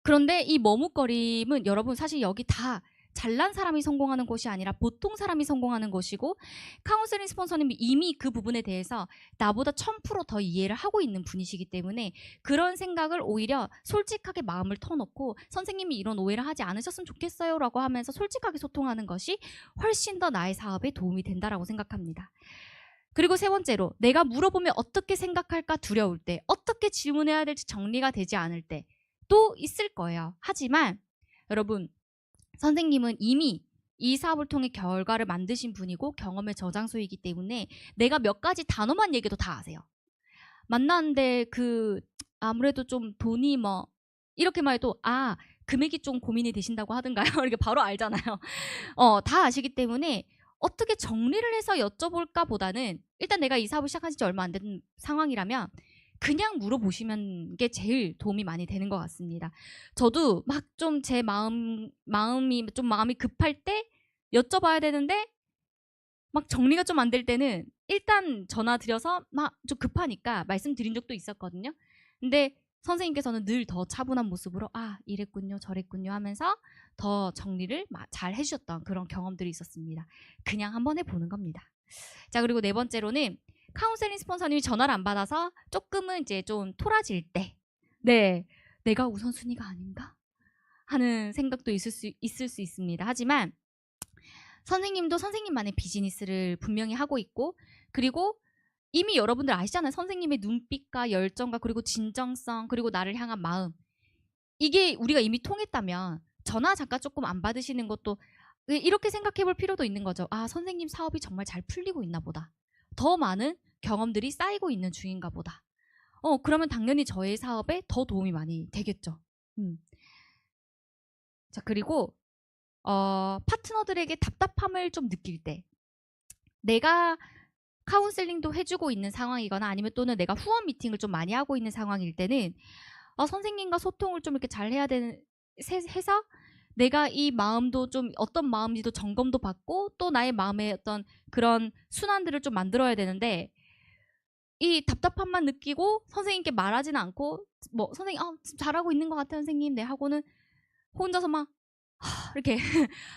그런데 이 머뭇거림은 여러분 사실 여기 다 잘난 사람이 성공하는 것이 아니라 보통 사람이 성공하는 것이고, 카운셀링 스폰서님이 이미 그 부분에 대해서 나보다 1000% 더 이해를 하고 있는 분이시기 때문에 그런 생각을 오히려 솔직하게 마음을 터놓고 선생님이 이런 오해를 하지 않으셨으면 좋겠어요 라고 하면서 솔직하게 소통하는 것이 훨씬 더 나의 사업에 도움이 된다라고 생각합니다. 그리고 세 번째로, 내가 물어보면 어떻게 생각할까 두려울 때, 어떻게 질문해야 될지 정리가 되지 않을 때 또 있을 거예요. 하지만 여러분, 선생님은 이미 이 사업을 통해 결과를 만드신 분이고 경험의 저장소이기 때문에 내가 몇 가지 단어만 얘기해도 다 아세요. 만났는데 아무래도 좀 돈이 뭐 이렇게만 해도 금액이 좀 고민이 되신다고 하던가요? 이렇게 바로 알잖아요. 다 아시기 때문에 어떻게 정리를 해서 여쭤볼까 보다는 일단 내가 이 사업을 시작한 지 얼마 안 된 상황이라면 그냥 물어보시면 게 제일 도움이 많이 되는 것 같습니다. 저도 막 좀 제 마음이 급할 때 여쭤봐야 되는데 막 정리가 좀 안 될 때는 일단 전화 드려서 막 좀 급하니까 말씀드린 적도 있었거든요. 근데 선생님께서는 늘 더 차분한 모습으로 이랬군요 저랬군요 하면서 더 정리를 잘 해주셨던 그런 경험들이 있었습니다. 그냥 한번 해보는 겁니다. 자, 그리고 네 번째로는 카운셀링 스폰서님이 전화를 안 받아서 조금은 이제 좀 토라질 때, 내가 우선순위가 아닌가 하는 생각도 있을 수 있습니다. 하지만 선생님도 선생님만의 비즈니스를 분명히 하고 있고, 그리고 이미 여러분들 아시잖아요. 선생님의 눈빛과 열정과 그리고 진정성 그리고 나를 향한 마음, 이게 우리가 이미 통했다면 전화 잠깐 조금 안 받으시는 것도 이렇게 생각해 볼 필요도 있는 거죠. 선생님 사업이 정말 잘 풀리고 있나 보다. 더 많은 경험들이 쌓이고 있는 중인가 보다. 그러면 당연히 저의 사업에 더 도움이 많이 되겠죠. 자, 그리고 파트너들에게 답답함을 좀 느낄 때, 내가 카운셀링도 해주고 있는 상황이거나 아니면 또는 내가 후원 미팅을 좀 많이 하고 있는 상황일 때는 선생님과 소통을 좀 이렇게 잘 해야 해서 내가 이 마음도 좀 어떤 마음인지도 점검도 받고 또 나의 마음의 어떤 그런 순환들을 좀 만들어야 되는데, 이 답답함만 느끼고 선생님께 말하지는 않고 선생님 잘하고 있는 것 같아요 선생님 하고는 혼자서 막 이렇게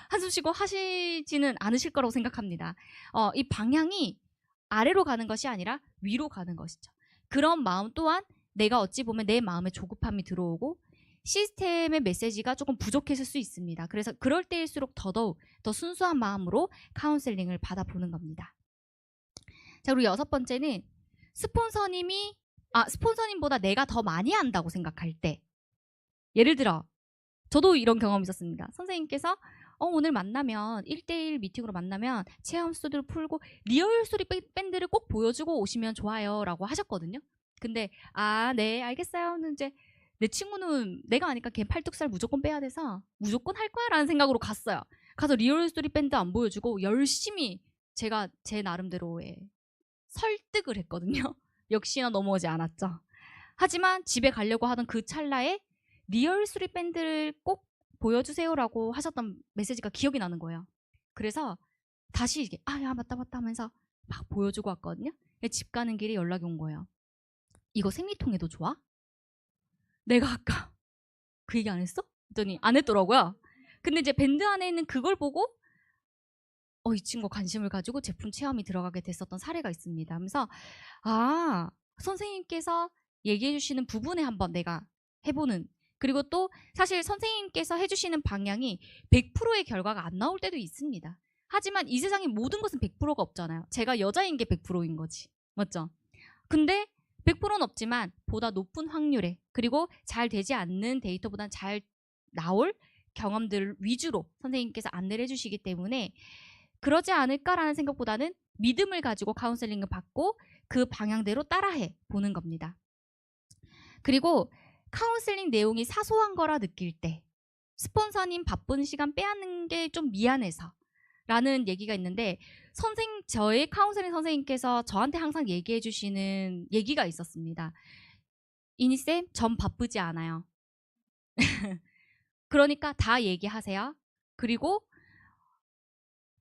한숨 쉬고 하시지는 않으실 거라고 생각합니다. 이 방향이 아래로 가는 것이 아니라 위로 가는 것이죠. 그런 마음 또한 내가 어찌 보면 내 마음에 조급함이 들어오고 시스템의 메시지가 조금 부족했을 수 있습니다. 그래서 그럴 때일수록 더더욱 더 순수한 마음으로 카운셀링을 받아보는 겁니다. 자, 그리고 여섯 번째는 스폰서님보다 내가 더 많이 안다고 생각할 때, 예를 들어 저도 이런 경험이 있었습니다. 선생님께서 오늘 만나면 1대1 미팅으로 만나면 체험 스튜디오를 풀고 리얼 스토리 밴드를 꼭 보여주고 오시면 좋아요 라고 하셨거든요. 근데 네 알겠어요. 이제 내 친구는 내가 아니까 걔 팔뚝살 무조건 빼야 돼서 무조건 할 거야 라는 생각으로 갔어요. 가서 리얼 스토리 밴드 안 보여주고 열심히 제가 제 나름대로의 설득을 했거든요. 역시나 넘어오지 않았죠. 하지만 집에 가려고 하던 그 찰나에 리얼 스토리 밴드를 꼭 보여주세요라고 하셨던 메시지가 기억이 나는 거예요. 그래서 다시 이게 맞다 하면서 막 보여주고 왔거든요. 집 가는 길에 연락이 온 거예요. 이거 생리통에도 좋아? 내가 아까 그 얘기 안 했어? 했더니 안 했더라고요. 근데 이제 밴드 안에 있는 그걸 보고 이 친구가 관심을 가지고 제품 체험이 들어가게 됐었던 사례가 있습니다. 하면서 선생님께서 얘기해 주시는 부분에 한번 내가 해보는, 그리고 또 사실 선생님께서 해주시는 방향이 100%의 결과가 안 나올 때도 있습니다. 하지만 이 세상에 모든 것은 100%가 없잖아요. 제가 여자인 게 100%인 거지. 맞죠? 근데 100%는 없지만 보다 높은 확률에, 그리고 잘 되지 않는 데이터보다는 잘 나올 경험들 위주로 선생님께서 안내를 해주시기 때문에 그러지 않을까라는 생각보다는 믿음을 가지고 카운셀링을 받고 그 방향대로 따라해 보는 겁니다. 그리고 카운슬링 내용이 사소한 거라 느낄 때 스폰서님 바쁜 시간 빼앗는 게 좀 미안해서 라는 얘기가 있는데 저의 카운슬링 선생님께서 저한테 항상 얘기해 주시는 얘기가 있었습니다. 이니쌤, 전 바쁘지 않아요. 그러니까 다 얘기하세요. 그리고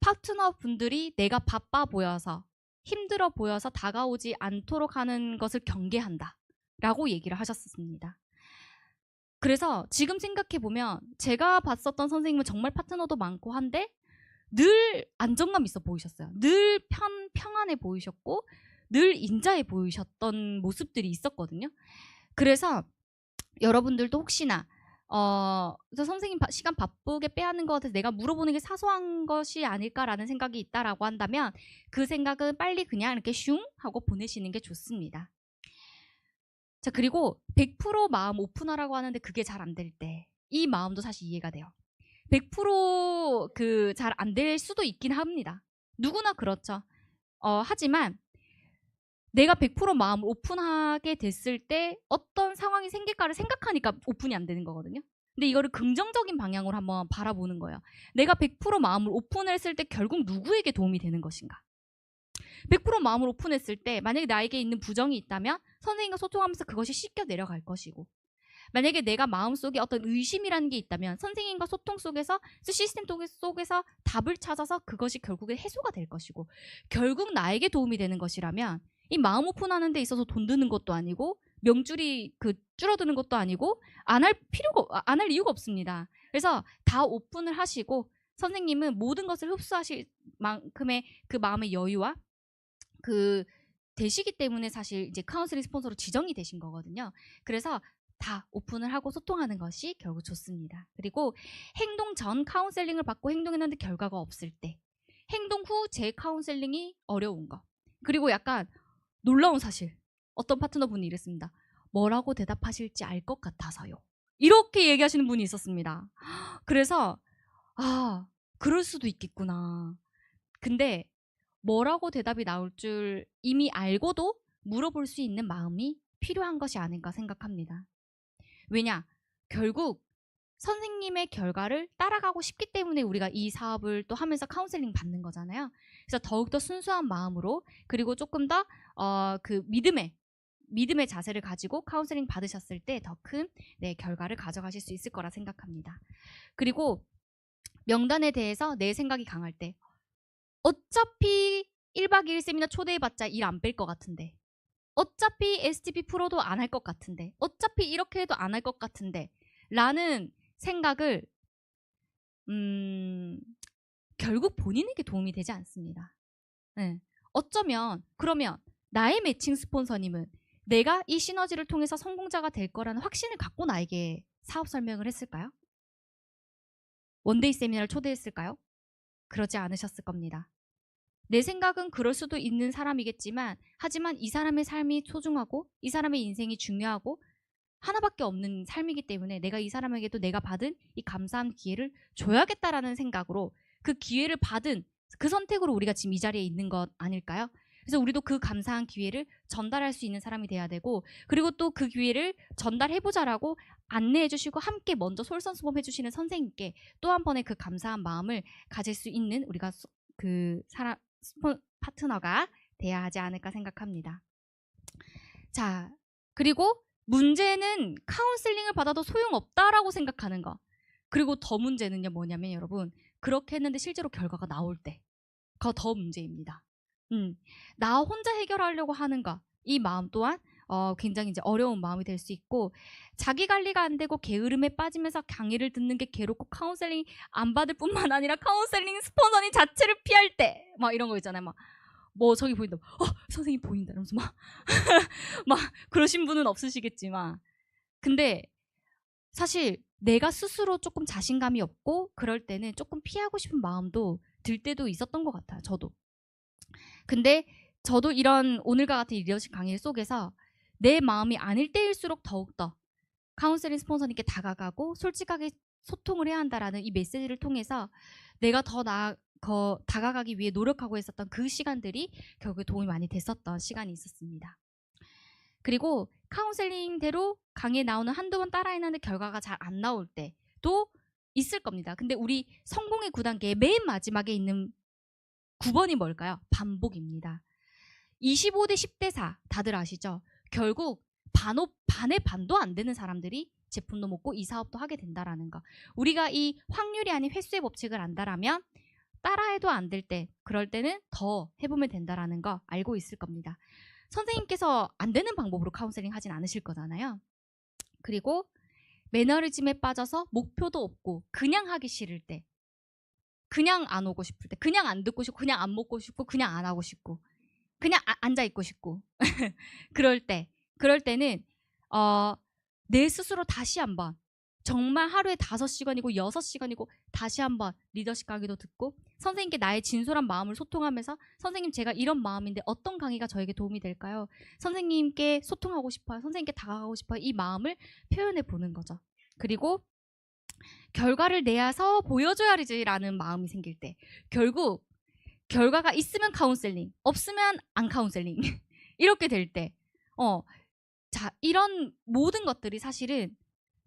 파트너 분들이 내가 바빠 보여서 힘들어 보여서 다가오지 않도록 하는 것을 경계한다 라고 얘기를 하셨습니다. 그래서 지금 생각해보면 제가 봤었던 선생님은 정말 파트너도 많고 한데 늘 안정감 있어 보이셨어요. 늘 평안해 보이셨고 늘 인자해 보이셨던 모습들이 있었거든요. 그래서 여러분들도 혹시나 그래서 선생님 시간 바쁘게 빼앗는 것 같아서 내가 물어보는 게 사소한 것이 아닐까라는 생각이 있다라고 한다면 그 생각은 빨리 그냥 이렇게 슝 하고 보내시는 게 좋습니다. 자, 그리고 100% 마음 오픈하라고 하는데 그게 잘 안 될 때 이 마음도 사실 이해가 돼요. 100% 그 잘 안 될 수도 있긴 합니다. 누구나 그렇죠. 하지만 내가 100% 마음을 오픈하게 됐을 때 어떤 상황이 생길까를 생각하니까 오픈이 안 되는 거거든요. 근데 이거를 긍정적인 방향으로 한번 바라보는 거예요. 내가 100% 마음을 오픈했을 때 결국 누구에게 도움이 되는 것인가? 100% 마음을 오픈했을 때 만약에 나에게 있는 부정이 있다면 선생님과 소통하면서 그것이 씻겨 내려갈 것이고, 만약에 내가 마음속에 어떤 의심이라는 게 있다면 선생님과 소통 속에서 시스템 속에서 답을 찾아서 그것이 결국에 해소가 될 것이고, 결국 나에게 도움이 되는 것이라면 이 마음 오픈하는 데 있어서 돈 드는 것도 아니고 명줄이 줄어드는 것도 아니고 안 할 이유가 없습니다. 그래서 다 오픈을 하시고 선생님은 모든 것을 흡수하실 만큼의 그 마음의 여유와 되시기 때문에 사실 이제 카운슬링 스폰서로 지정이 되신 거거든요. 그래서 다 오픈을 하고 소통하는 것이 결국 좋습니다. 그리고 행동 전 카운셀링을 받고 행동했는데 결과가 없을 때, 행동 후 재 카운셀링이 어려운 거, 그리고 약간 놀라운 사실, 어떤 파트너분이 이랬습니다. 뭐라고 대답하실지 알 것 같아서요. 이렇게 얘기하시는 분이 있었습니다. 그래서 그럴 수도 있겠구나. 근데 뭐라고 대답이 나올 줄 이미 알고도 물어볼 수 있는 마음이 필요한 것이 아닌가 생각합니다. 왜냐? 결국 선생님의 결과를 따라가고 싶기 때문에 우리가 이 사업을 또 하면서 카운셀링 받는 거잖아요. 그래서 더욱더 순수한 마음으로, 그리고 조금 더 믿음의 자세를 가지고 카운셀링 받으셨을 때 더 큰 결과를 가져가실 수 있을 거라 생각합니다. 그리고 명단에 대해서 내 생각이 강할 때, 어차피 1박 2일 세미나 초대해봤자 일 안 뺄 것 같은데, 어차피 STP 프로도 안 할 것 같은데, 어차피 이렇게 해도 안 할 것 같은데 라는 생각을 결국 본인에게 도움이 되지 않습니다. 네. 어쩌면 그러면 나의 매칭 스폰서님은 내가 이 시너지를 통해서 성공자가 될 거라는 확신을 갖고 나에게 사업 설명을 했을까요? 원데이 세미나를 초대했을까요? 그러지 않으셨을 겁니다. 내 생각은 그럴 수도 있는 사람이겠지만, 하지만 이 사람의 삶이 소중하고 이 사람의 인생이 중요하고 하나밖에 없는 삶이기 때문에 내가 이 사람에게도 내가 받은 이 감사한 기회를 줘야겠다라는 생각으로 그 기회를 받은 그 선택으로 우리가 지금 이 자리에 있는 것 아닐까요? 그래서 우리도 그 감사한 기회를 전달할 수 있는 사람이 돼야 되고, 그리고 또 그 기회를 전달해보자라고 안내해 주시고 함께 먼저 솔선수범해 주시는 선생님께 또 한 번의 그 감사한 마음을 가질 수 있는 우리가 파트너가 돼야 하지 않을까 생각합니다. 자, 그리고 문제는 카운슬링을 받아도 소용없다라고 생각하는 거. 그리고 더 문제는요 뭐냐면, 여러분, 그렇게 했는데 실제로 결과가 나올 때, 그거 더 문제입니다. 나 혼자 해결하려고 하는 거, 이 마음 또한 굉장히 이제 어려운 마음이 될 수 있고, 자기 관리가 안 되고 게으름에 빠지면서 강의를 듣는 게 괴롭고 카운셀링 안 받을 뿐만 아니라 카운셀링 스폰서님 자체를 피할 때 막 이런 거 있잖아요. 막 뭐 저기 보인다, 선생님 보인다 이러면서 막 그러신 분은 없으시겠지만, 근데 사실 내가 스스로 조금 자신감이 없고 그럴 때는 조금 피하고 싶은 마음도 들 때도 있었던 것 같아요. 저도. 근데 저도 이런 오늘과 같은 리더십 강의 속에서 내 마음이 아닐 때일수록 더욱더 카운셀링 스폰서님께 다가가고 솔직하게 소통을 해야 한다라는 이 메시지를 통해서 내가 더 다가가기 위해 노력하고 있었던 그 시간들이 결국에 도움이 많이 됐었던 시간이 있었습니다. 그리고 카운셀링대로 강의에 나오는 한두 번 따라했는데 결과가 잘 안 나올 때도 있을 겁니다. 근데 우리 성공의 9단계의 맨 마지막에 있는 9번이 뭘까요? 반복입니다. 25대 10대 4 다들 아시죠? 결국 반의 반도 안 되는 사람들이 제품도 먹고 이 사업도 하게 된다라는 거. 우리가 이 확률이 아닌 횟수의 법칙을 안다라면 따라해도 안 될 때, 그럴 때는 더 해보면 된다라는 거 알고 있을 겁니다. 선생님께서 안 되는 방법으로 카운셀링 하진 않으실 거잖아요. 그리고 매너리즘에 빠져서 목표도 없고 그냥 하기 싫을 때, 그냥 안 오고 싶을 때, 그냥 안 듣고 싶고, 그냥 안 먹고 싶고, 그냥 안 하고 싶고, 그냥 앉아 있고 싶고 그럴 때는 내 스스로 다시 한번 정말 하루에 5시간이고 6시간이고 다시 한번 리더십 강의도 듣고 선생님께 나의 진솔한 마음을 소통하면서 선생님 제가 이런 마음인데 어떤 강의가 저에게 도움이 될까요? 선생님께 소통하고 싶어요. 선생님께 다가가고 싶어요. 이 마음을 표현해 보는 거죠. 그리고 결과를 내야서 보여줘야지라는 마음이 생길 때 결국 결과가 있으면 카운셀링, 없으면 안 카운셀링 이렇게 될 때 자, 이런 모든 것들이 사실은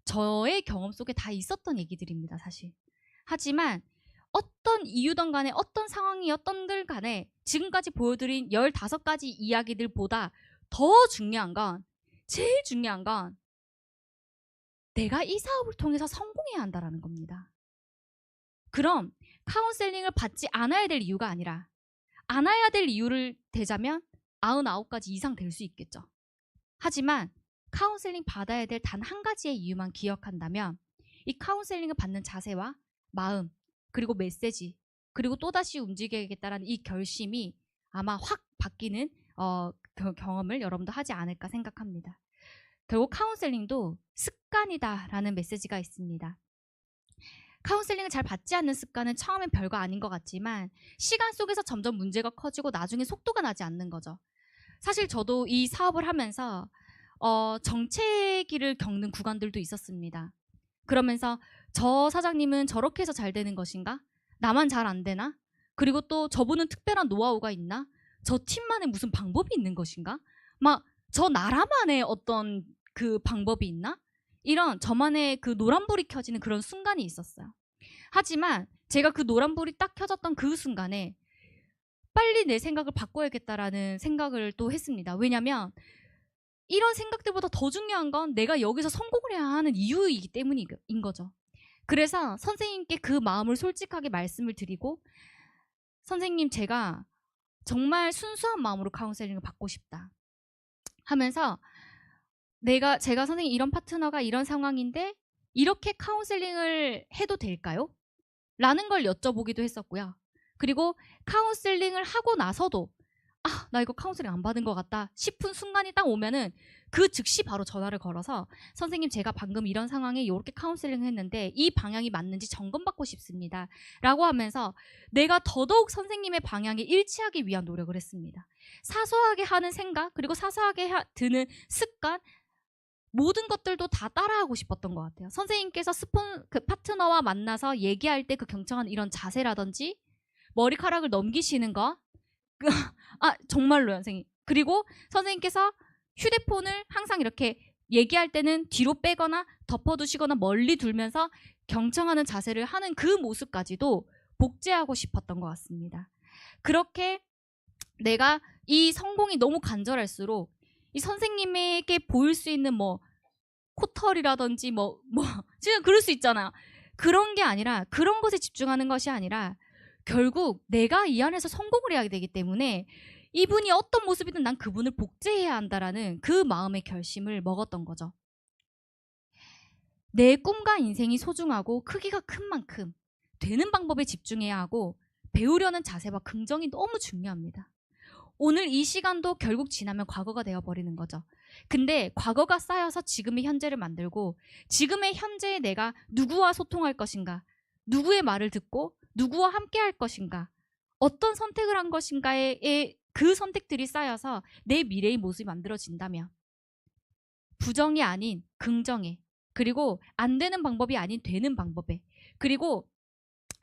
저의 경험 속에 다 있었던 얘기들입니다, 사실. 하지만 어떤 이유든 간에 어떤 상황이었던들 간에 지금까지 보여드린 15가지 이야기들보다 더 중요한 건, 제일 중요한 건 내가 이 사업을 통해서 성공해야 한다는 겁니다. 그럼 카운셀링을 받지 않아야 될 이유가 아니라 안아야 될 이유를 대자면 99가지 이상 될 수 있겠죠. 하지만 카운셀링 받아야 될 단 한 가지의 이유만 기억한다면 이 카운셀링을 받는 자세와 마음, 그리고 메시지, 그리고 또다시 움직여야겠다라는 이 결심이 아마 확 바뀌는 경험을 여러분도 하지 않을까 생각합니다. 결국 카운셀링도 습관이다라는 메시지가 있습니다. 카운셀링을 잘 받지 않는 습관은 처음엔 별거 아닌 것 같지만 시간 속에서 점점 문제가 커지고 나중에 속도가 나지 않는 거죠. 사실 저도 이 사업을 하면서 정체기를 겪는 구간들도 있었습니다. 그러면서 저 사장님은 저렇게 해서 잘 되는 것인가? 나만 잘 안 되나? 그리고 또 저분은 특별한 노하우가 있나? 저 팀만의 무슨 방법이 있는 것인가? 막 저 나라만의 어떤 그 방법이 있나? 이런 저만의 그 노란불이 켜지는 그런 순간이 있었어요. 하지만 제가 그 노란불이 딱 켜졌던 그 순간에 빨리 내 생각을 바꿔야겠다라는 생각을 또 했습니다. 왜냐면 이런 생각들보다 더 중요한 건 내가 여기서 성공을 해야 하는 이유이기 때문인 거죠. 그래서 선생님께 그 마음을 솔직하게 말씀을 드리고 선생님 제가 정말 순수한 마음으로 카운셀링을 받고 싶다 하면서 제가 선생님 이런 파트너가 이런 상황인데 이렇게 카운셀링을 해도 될까요? 라는 걸 여쭤보기도 했었고요. 그리고 카운셀링을 하고 나서도 나 이거 카운셀링 안 받은 것 같다 싶은 순간이 딱 오면은 그 즉시 바로 전화를 걸어서 선생님 제가 방금 이런 상황에 이렇게 카운셀링을 했는데 이 방향이 맞는지 점검받고 싶습니다 라고 하면서 내가 더더욱 선생님의 방향에 일치하기 위한 노력을 했습니다. 사소하게 하는 생각 그리고 사소하게 드는 습관 모든 것들도 다 따라하고 싶었던 것 같아요. 선생님께서 그 파트너와 만나서 얘기할 때 그 경청하는 이런 자세라든지 머리카락을 넘기시는 거 정말로요 선생님. 그리고 선생님께서 휴대폰을 항상 이렇게 얘기할 때는 뒤로 빼거나 덮어두시거나 멀리 두면서 경청하는 자세를 하는 그 모습까지도 복제하고 싶었던 것 같습니다. 그렇게 내가 이 성공이 너무 간절할수록 이 선생님에게 보일 수 있는 코털이라든지 지금 그럴 수 있잖아요. 그런 게 아니라 그런 것에 집중하는 것이 아니라 결국 내가 이 안에서 성공을 해야 되기 때문에 이분이 어떤 모습이든 난 그분을 복제해야 한다라는 그 마음의 결심을 먹었던 거죠. 내 꿈과 인생이 소중하고 크기가 큰 만큼 되는 방법에 집중해야 하고 배우려는 자세와 긍정이 너무 중요합니다. 오늘 이 시간도 결국 지나면 과거가 되어버리는 거죠. 근데 과거가 쌓여서 지금의 현재를 만들고 지금의 현재의 내가 누구와 소통할 것인가, 누구의 말을 듣고 누구와 함께 할 것인가, 어떤 선택을 한 것인가의 그 선택들이 쌓여서 내 미래의 모습이 만들어진다면 부정이 아닌 긍정에, 그리고 안 되는 방법이 아닌 되는 방법에, 그리고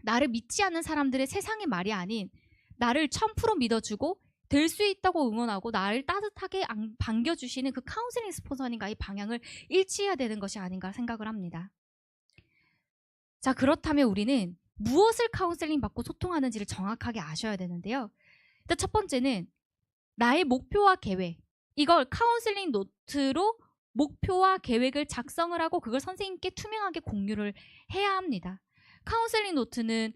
나를 믿지 않는 사람들의 세상의 말이 아닌 나를 1000% 믿어주고 될 수 있다고 응원하고 나를 따뜻하게 반겨주시는 그 카운슬링 스폰서님과의 방향을 일치해야 되는 것이 아닌가 생각을 합니다. 자, 그렇다면 우리는 무엇을 카운슬링 받고 소통하는지를 정확하게 아셔야 되는데요. 일단 첫 번째는 나의 목표와 계획, 이걸 카운슬링 노트로 목표와 계획을 작성을 하고 그걸 선생님께 투명하게 공유를 해야 합니다. 카운슬링 노트는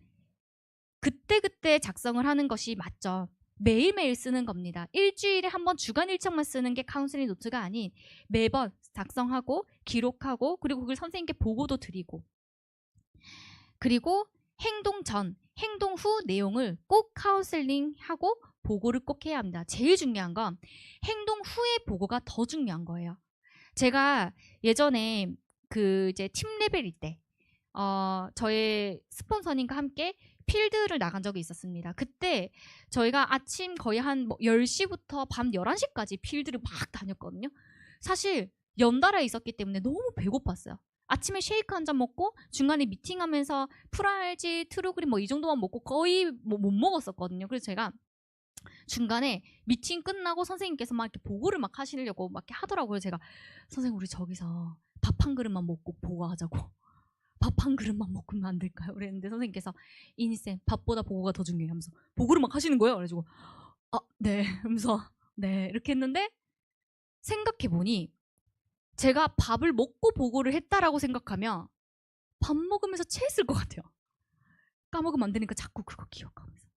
그때그때 작성을 하는 것이 맞죠. 매일매일 쓰는 겁니다. 일주일에 한 번 주간 일정만 쓰는 게 카운슬링 노트가 아닌 매번 작성하고 기록하고 그리고 그걸 선생님께 보고도 드리고, 그리고 행동 전, 행동 후 내용을 꼭 카운슬링하고 보고를 꼭 해야 합니다. 제일 중요한 건 행동 후의 보고가 더 중요한 거예요. 제가 예전에 그 이제 팀 레벨일 때 저의 스폰서님과 함께 필드를 나간 적이 있었습니다. 그때 저희가 아침 거의 한 10시부터 밤 11시까지 필드를 막 다녔거든요. 사실 연달아 있었기 때문에 너무 배고팠어요. 아침에 쉐이크 한 잔 먹고 중간에 미팅하면서 프랄지, 트루그린 뭐 이 정도만 먹고 거의 못 먹었었거든요. 그래서 제가 중간에 미팅 끝나고 선생님께서 막 이렇게 보고를 막 하시려고 막 이렇게 하더라고요. 제가 선생님 우리 저기서 밥 한 그릇만 먹고 보고하자고. 밥 한 그릇만 먹으면 안 될까요? 그랬는데 선생님께서 이니쌤 밥보다 보고가 더 중요해 하면서 보고를 막 하시는 거예요. 그래가지고 네 하면서 네 이렇게 했는데 생각해보니 제가 밥을 먹고 보고를 했다라고 생각하면 밥 먹으면서 체했을 것 같아요. 까먹으면 안 되니까 자꾸 그거 기억하면서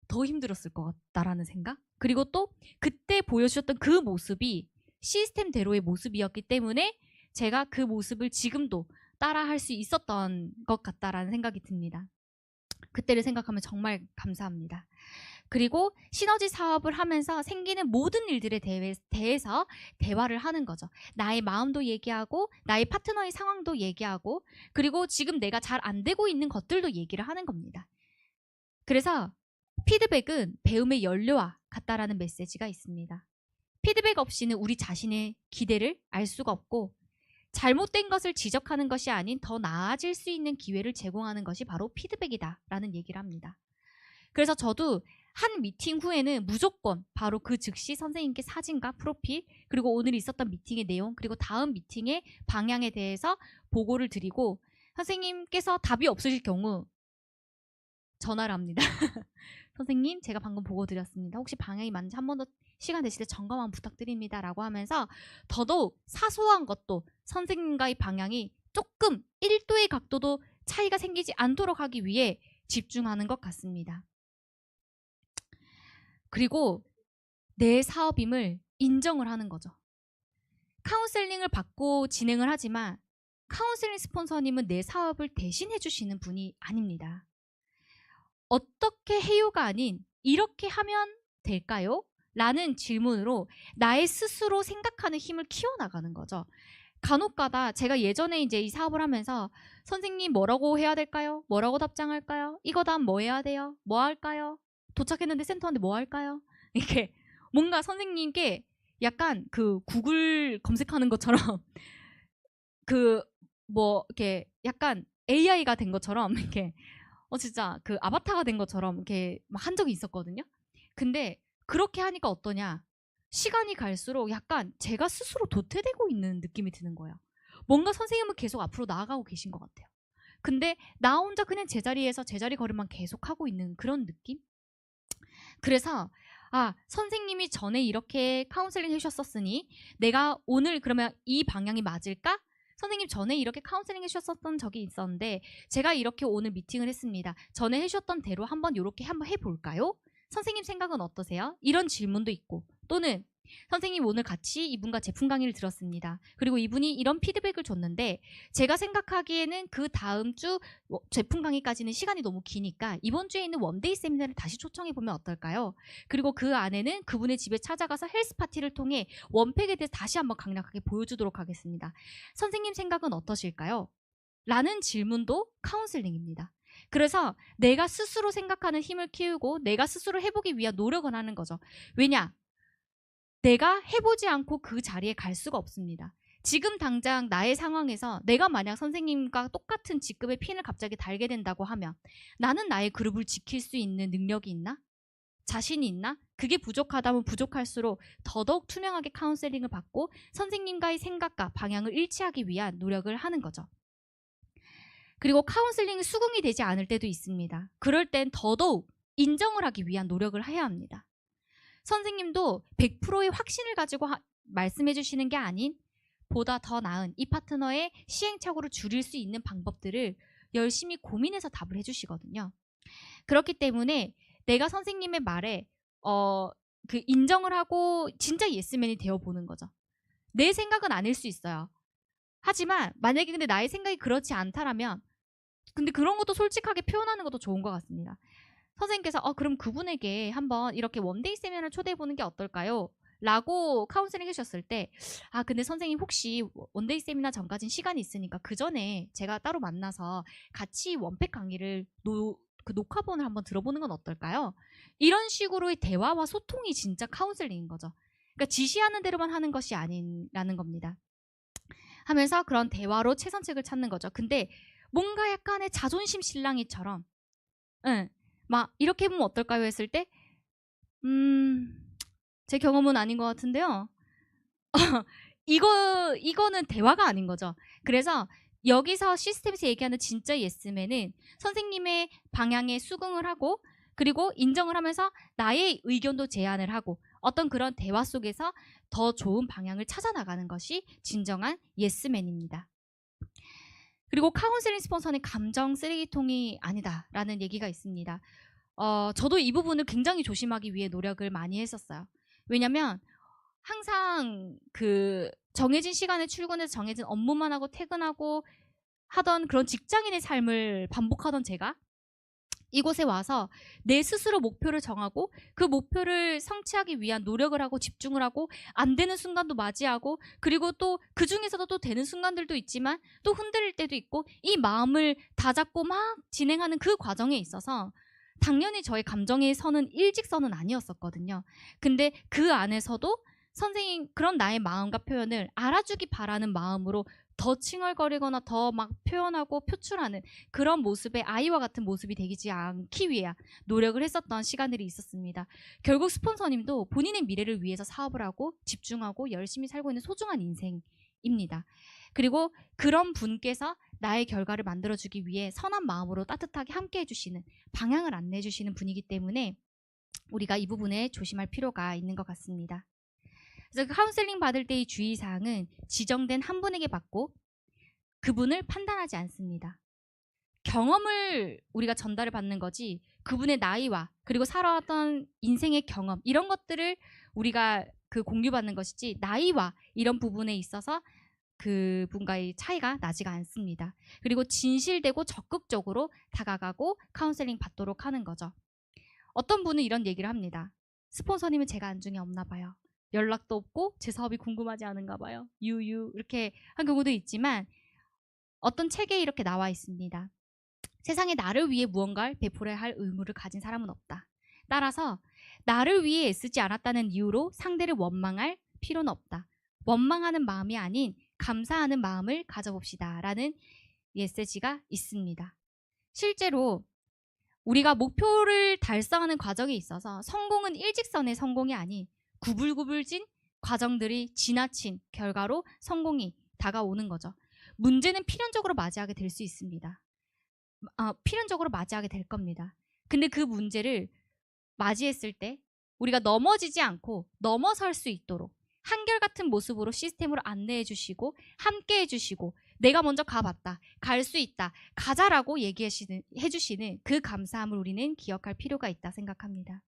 더 힘들었을 것 같다라는 생각. 그리고 또 그때 보여주셨던 그 모습이 시스템대로의 모습이었기 때문에 제가 그 모습을 지금도 따라할 수 있었던 것 같다라는 생각이 듭니다. 그때를 생각하면 정말 감사합니다. 그리고 시너지 사업을 하면서 생기는 모든 일들에 대해서 대화를 하는 거죠. 나의 마음도 얘기하고 나의 파트너의 상황도 얘기하고 그리고 지금 내가 잘 안 되고 있는 것들도 얘기를 하는 겁니다. 그래서 피드백은 배움의 연료와 같다라는 메시지가 있습니다. 피드백 없이는 우리 자신의 기대를 알 수가 없고 잘못된 것을 지적하는 것이 아닌 더 나아질 수 있는 기회를 제공하는 것이 바로 피드백이다라는 얘기를 합니다. 그래서 저도 한 미팅 후에는 무조건 바로 그 즉시 선생님께 사진과 프로필 그리고 오늘 있었던 미팅의 내용 그리고 다음 미팅의 방향에 대해서 보고를 드리고 선생님께서 답이 없으실 경우 전화를 합니다. 선생님 제가 방금 보고 드렸습니다. 혹시 방향이 맞는지 한 번 더 시간 되실 때 점검 한번 부탁드립니다 라고 하면서 더더욱 사소한 것도 선생님과의 방향이 조금 1도의 각도도 차이가 생기지 않도록 하기 위해 집중하는 것 같습니다. 그리고 내 사업임을 인정을 하는 거죠. 카운셀링을 받고 진행을 하지만 카운셀링 스폰서님은 내 사업을 대신해 주시는 분이 아닙니다. 어떻게 해요가 아닌 이렇게 하면 될까요? 라는 질문으로 나의 스스로 생각하는 힘을 키워나가는 거죠. 간혹가다 제가 예전에 이제 이 사업을 하면서 선생님 뭐라고 해야 될까요? 뭐라고 답장할까요? 이거 다음 뭐 해야 돼요? 뭐 할까요? 도착했는데 센터한테 뭐 할까요? 이렇게 뭔가 선생님께 약간 그 구글 검색하는 것처럼 그 뭐 이렇게 약간 AI가 된 것처럼 이렇게 진짜 그 아바타가 된 것처럼 이렇게 막 한 적이 있었거든요. 근데 그렇게 하니까 어떠냐? 시간이 갈수록 약간 제가 스스로 도태되고 있는 느낌이 드는 거예요. 뭔가 선생님은 계속 앞으로 나아가고 계신 것 같아요. 근데 나 혼자 그냥 제자리에서 제자리 걸음만 계속 하고 있는 그런 느낌? 그래서 선생님이 전에 이렇게 카운셀링 해주셨었으니 내가 오늘 그러면 이 방향이 맞을까? 선생님 전에 이렇게 카운셀링 해주셨었던 적이 있었는데 제가 이렇게 오늘 미팅을 했습니다. 전에 해주셨던 대로 한번 이렇게 한번 해볼까요? 선생님 생각은 어떠세요? 이런 질문도 있고 또는 선생님 오늘 같이 이분과 제품 강의를 들었습니다. 그리고 이분이 이런 피드백을 줬는데 제가 생각하기에는 그 다음 주 제품 강의까지는 시간이 너무 기니까 이번 주에 있는 원데이 세미나를 다시 초청해보면 어떨까요? 그리고 그 안에는 그분의 집에 찾아가서 헬스 파티를 통해 원팩에 대해서 다시 한번 강력하게 보여주도록 하겠습니다. 선생님 생각은 어떠실까요? 라는 질문도 카운슬링입니다. 그래서 내가 스스로 생각하는 힘을 키우고 내가 스스로 해보기 위한 노력을 하는 거죠. 왜냐? 내가 해보지 않고 그 자리에 갈 수가 없습니다. 지금 당장 나의 상황에서 내가 만약 선생님과 똑같은 직급의 핀을 갑자기 달게 된다고 하면 나는 나의 그룹을 지킬 수 있는 능력이 있나? 자신이 있나? 그게 부족하다면 부족할수록 더더욱 투명하게 카운셀링을 받고 선생님과의 생각과 방향을 일치하기 위한 노력을 하는 거죠. 그리고 카운셀링이 수긍이 되지 않을 때도 있습니다. 그럴 땐 더더욱 인정을 하기 위한 노력을 해야 합니다. 선생님도 100%의 확신을 가지고 말씀해 주시는 게 아닌 보다 더 나은 이 파트너의 시행착오를 줄일 수 있는 방법들을 열심히 고민해서 답을 해주시거든요. 그렇기 때문에 내가 선생님의 말에 그 인정을 하고 진짜 예스맨이 되어보는 거죠. 내 생각은 아닐 수 있어요. 하지만 만약에 근데 나의 생각이 그렇지 않다라면 근데 그런 것도 솔직하게 표현하는 것도 좋은 것 같습니다. 선생님께서 그럼 그분에게 한번 이렇게 원데이 세미나를 초대해보는 게 어떨까요? 라고 카운셀링 해주셨을 때 근데 선생님 혹시 원데이 세미나 전까진 시간이 있으니까 그 전에 제가 따로 만나서 같이 원팩 강의를 그 녹화본을 한번 들어보는 건 어떨까요? 이런 식으로의 대화와 소통이 진짜 카운셀링인 거죠. 그러니까 지시하는 대로만 하는 것이 아니라는 겁니다. 하면서 그런 대화로 최선책을 찾는 거죠. 근데 뭔가 약간의 자존심 실랑이처럼 막 이렇게 해보면 어떨까요? 했을 때 제 경험은 아닌 것 같은데요. 이거는 대화가 아닌 거죠. 그래서 여기서 시스템에서 얘기하는 진짜 예스맨은 선생님의 방향에 수긍을 하고 그리고 인정을 하면서 나의 의견도 제안을 하고 어떤 그런 대화 속에서 더 좋은 방향을 찾아 나가는 것이 진정한 예스맨입니다. 그리고 카운셀링 스폰서는 감정 쓰레기통이 아니다라는 얘기가 있습니다. 저도 이 부분을 굉장히 조심하기 위해 노력을 많이 했었어요. 왜냐면 항상 그 정해진 시간에 출근해서 정해진 업무만 하고 퇴근하고 하던 그런 직장인의 삶을 반복하던 제가 이곳에 와서 내 스스로 목표를 정하고 그 목표를 성취하기 위한 노력을 하고 집중을 하고 안 되는 순간도 맞이하고 그리고 또 그 중에서도 또 되는 순간들도 있지만 또 흔들릴 때도 있고 이 마음을 다잡고 막 진행하는 그 과정에 있어서 당연히 저의 감정의 선은 일직선은 아니었었거든요. 근데 그 안에서도 선생님 그런 나의 마음과 표현을 알아주기 바라는 마음으로 더 칭얼거리거나 더 막 표현하고 표출하는 그런 모습의 아이와 같은 모습이 되지 않기 위해 노력을 했었던 시간들이 있었습니다. 결국 스폰서님도 본인의 미래를 위해서 사업을 하고 집중하고 열심히 살고 있는 소중한 인생입니다. 그리고 그런 분께서 나의 결과를 만들어주기 위해 선한 마음으로 따뜻하게 함께 해주시는 방향을 안내해 주시는 분이기 때문에 우리가 이 부분에 조심할 필요가 있는 것 같습니다. 그래서 카운셀링 받을 때의 주의사항은 지정된 한 분에게 받고 그분을 판단하지 않습니다. 경험을 우리가 전달을 받는 거지 그분의 나이와 그리고 살아왔던 인생의 경험 이런 것들을 우리가 그 공유받는 것이지 나이와 이런 부분에 있어서 그분과의 차이가 나지가 않습니다. 그리고 진실되고 적극적으로 다가가고 카운셀링 받도록 하는 거죠. 어떤 분은 이런 얘기를 합니다. 스폰서님은 제가 안중에 없나 봐요. 연락도 없고 제 사업이 궁금하지 않은가 봐요. 유유 이렇게 한 경우도 있지만 어떤 책에 이렇게 나와 있습니다. 세상에 나를 위해 무언가를 베풀어야 할 의무를 가진 사람은 없다. 따라서 나를 위해 애쓰지 않았다는 이유로 상대를 원망할 필요는 없다. 원망하는 마음이 아닌 감사하는 마음을 가져봅시다. 라는 메시지가 있습니다. 실제로 우리가 목표를 달성하는 과정에 있어서 성공은 일직선의 성공이 아닌 구불구불진 과정들이 지나친 결과로 성공이 다가오는 거죠. 문제는 필연적으로 맞이하게 될 수 있습니다. 필연적으로 맞이하게 될 겁니다. 근데 그 문제를 맞이했을 때 우리가 넘어지지 않고 넘어설 수 있도록 한결같은 모습으로 시스템으로 안내해 주시고 함께 해주시고 내가 먼저 가봤다, 갈 수 있다, 가자라고 해주시는 그 감사함을 우리는 기억할 필요가 있다 생각합니다.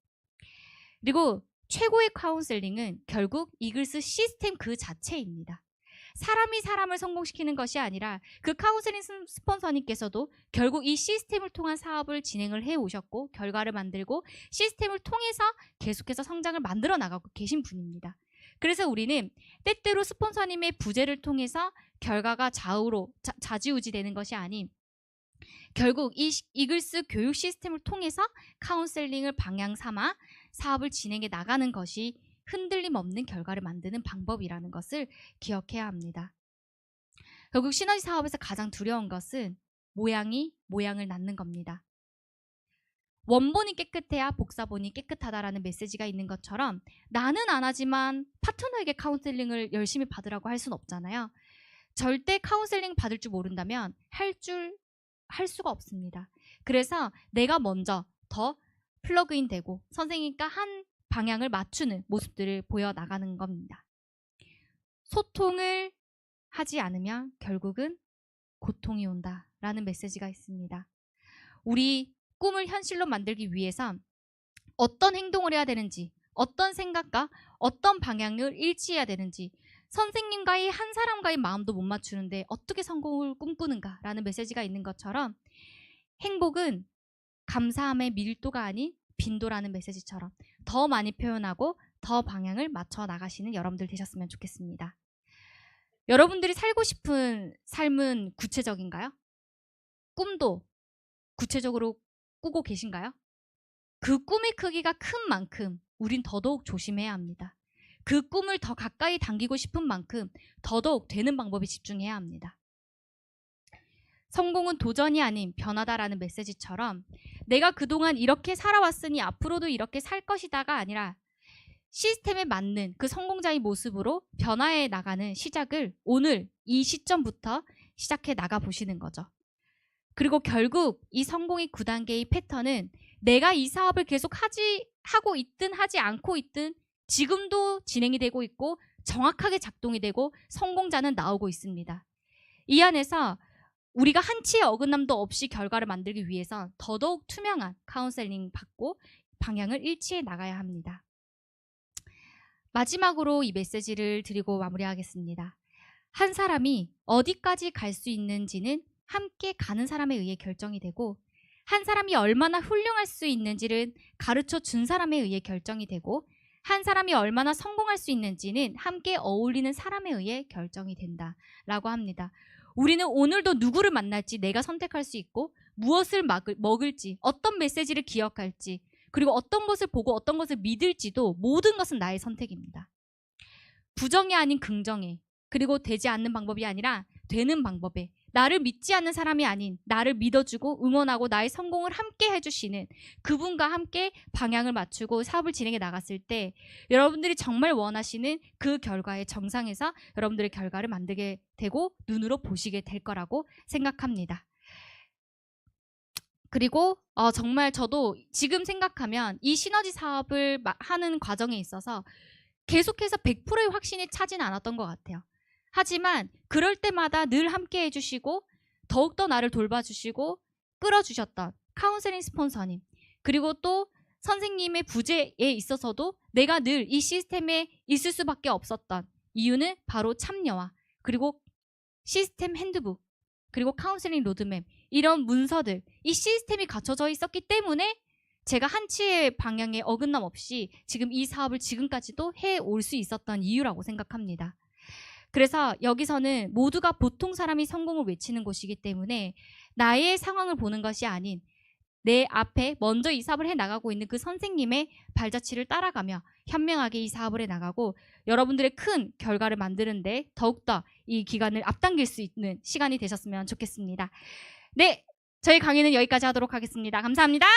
그리고 최고의 카운셀링은 결국 이글스 시스템 그 자체입니다. 사람이 사람을 성공시키는 것이 아니라 그 카운셀링 스폰서님께서도 결국 이 시스템을 통한 사업을 진행을 해오셨고 결과를 만들고 시스템을 통해서 계속해서 성장을 만들어 나가고 계신 분입니다. 그래서 우리는 때때로 스폰서님의 부재를 통해서 결과가 좌지우지 되는 것이 아닌 결국 이 이글스 교육 시스템을 통해서 카운셀링을 방향 삼아 사업을 진행해 나가는 것이 흔들림 없는 결과를 만드는 방법이라는 것을 기억해야 합니다. 결국 시너지 사업에서 가장 두려운 것은 모양을 낳는 겁니다. 원본이 깨끗해야 복사본이 깨끗하다라는 메시지가 있는 것처럼 나는 안 하지만 파트너에게 카운셀링을 열심히 받으라고 할 수는 없잖아요. 절대 카운셀링 받을 줄 모른다면 할 수가 없습니다. 그래서 내가 먼저 더 플러그인 되고 선생님과 한 방향을 맞추는 모습들을 보여나가는 겁니다. 소통을 하지 않으면 결국은 고통이 온다라는 메시지가 있습니다. 우리 꿈을 현실로 만들기 위해서 어떤 행동을 해야 되는지, 어떤 생각과 어떤 방향을 일치해야 되는지, 선생님과의 한 사람과의 마음도 못 맞추는데 어떻게 성공을 꿈꾸는가라는 메시지가 있는 것처럼 행복은 감사함의 밀도가 아닌 빈도라는 메시지처럼 더 많이 표현하고 더 방향을 맞춰 나가시는 여러분들 되셨으면 좋겠습니다. 여러분들이 살고 싶은 삶은 구체적인가요? 꿈도 구체적으로 꾸고 계신가요? 그 꿈의 크기가 큰 만큼 우린 더더욱 조심해야 합니다. 그 꿈을 더 가까이 당기고 싶은 만큼 더더욱 되는 방법에 집중해야 합니다. 성공은 도전이 아닌 변화다라는 메시지처럼 내가 그동안 이렇게 살아왔으니 앞으로도 이렇게 살 것이다가 아니라 시스템에 맞는 그 성공자의 모습으로 변화해 나가는 시작을 오늘 이 시점부터 시작해 나가 보시는 거죠. 그리고 결국 이 성공의 9단계의 패턴은 내가 이 사업을 계속 하고 있든 하지 않고 있든 지금도 진행이 되고 있고 정확하게 작동이 되고 성공자는 나오고 있습니다. 이 안에서 우리가 한치의 어긋남도 없이 결과를 만들기 위해선 더더욱 투명한 카운셀링 받고 방향을 일치해 나가야 합니다. 마지막으로 이 메시지를 드리고 마무리하겠습니다. 한 사람이 어디까지 갈 수 있는지는 함께 가는 사람에 의해 결정이 되고 한 사람이 얼마나 훌륭할 수 있는지는 가르쳐 준 사람에 의해 결정이 되고 한 사람이 얼마나 성공할 수 있는지는 함께 어울리는 사람에 의해 결정이 된다라고 합니다. 우리는 오늘도 누구를 만날지 내가 선택할 수 있고 무엇을 먹을지 어떤 메시지를 기억할지 그리고 어떤 것을 보고 어떤 것을 믿을지도 모든 것은 나의 선택입니다. 부정이 아닌 긍정에 그리고 되지 않는 방법이 아니라 되는 방법에 나를 믿지 않는 사람이 아닌 나를 믿어주고 응원하고 나의 성공을 함께 해주시는 그분과 함께 방향을 맞추고 사업을 진행해 나갔을 때 여러분들이 정말 원하시는 그 결과의 정상에서 여러분들의 결과를 만들게 되고 눈으로 보시게 될 거라고 생각합니다. 그리고 정말 저도 지금 생각하면 이 시너지 사업을 하는 과정에 있어서 계속해서 100%의 확신이 차지는 않았던 것 같아요. 하지만 그럴 때마다 늘 함께 해주시고 더욱더 나를 돌봐주시고 끌어주셨던 카운셀링 스폰서님 그리고 또 선생님의 부재에 있어서도 내가 늘 이 시스템에 있을 수밖에 없었던 이유는 바로 참여와 그리고 시스템 핸드북 그리고 카운셀링 로드맵 이런 문서들 이 시스템이 갖춰져 있었기 때문에 제가 한치의 방향에 어긋남 없이 지금 이 사업을 지금까지도 해올 수 있었던 이유라고 생각합니다. 그래서 여기서는 모두가 보통 사람이 성공을 외치는 곳이기 때문에 나의 상황을 보는 것이 아닌 내 앞에 먼저 이 사업을 해나가고 있는 그 선생님의 발자취를 따라가며 현명하게 이 사업을 해나가고 여러분들의 큰 결과를 만드는데 더욱더 이 기간을 앞당길 수 있는 시간이 되셨으면 좋겠습니다. 네, 저희 강의는 여기까지 하도록 하겠습니다. 감사합니다.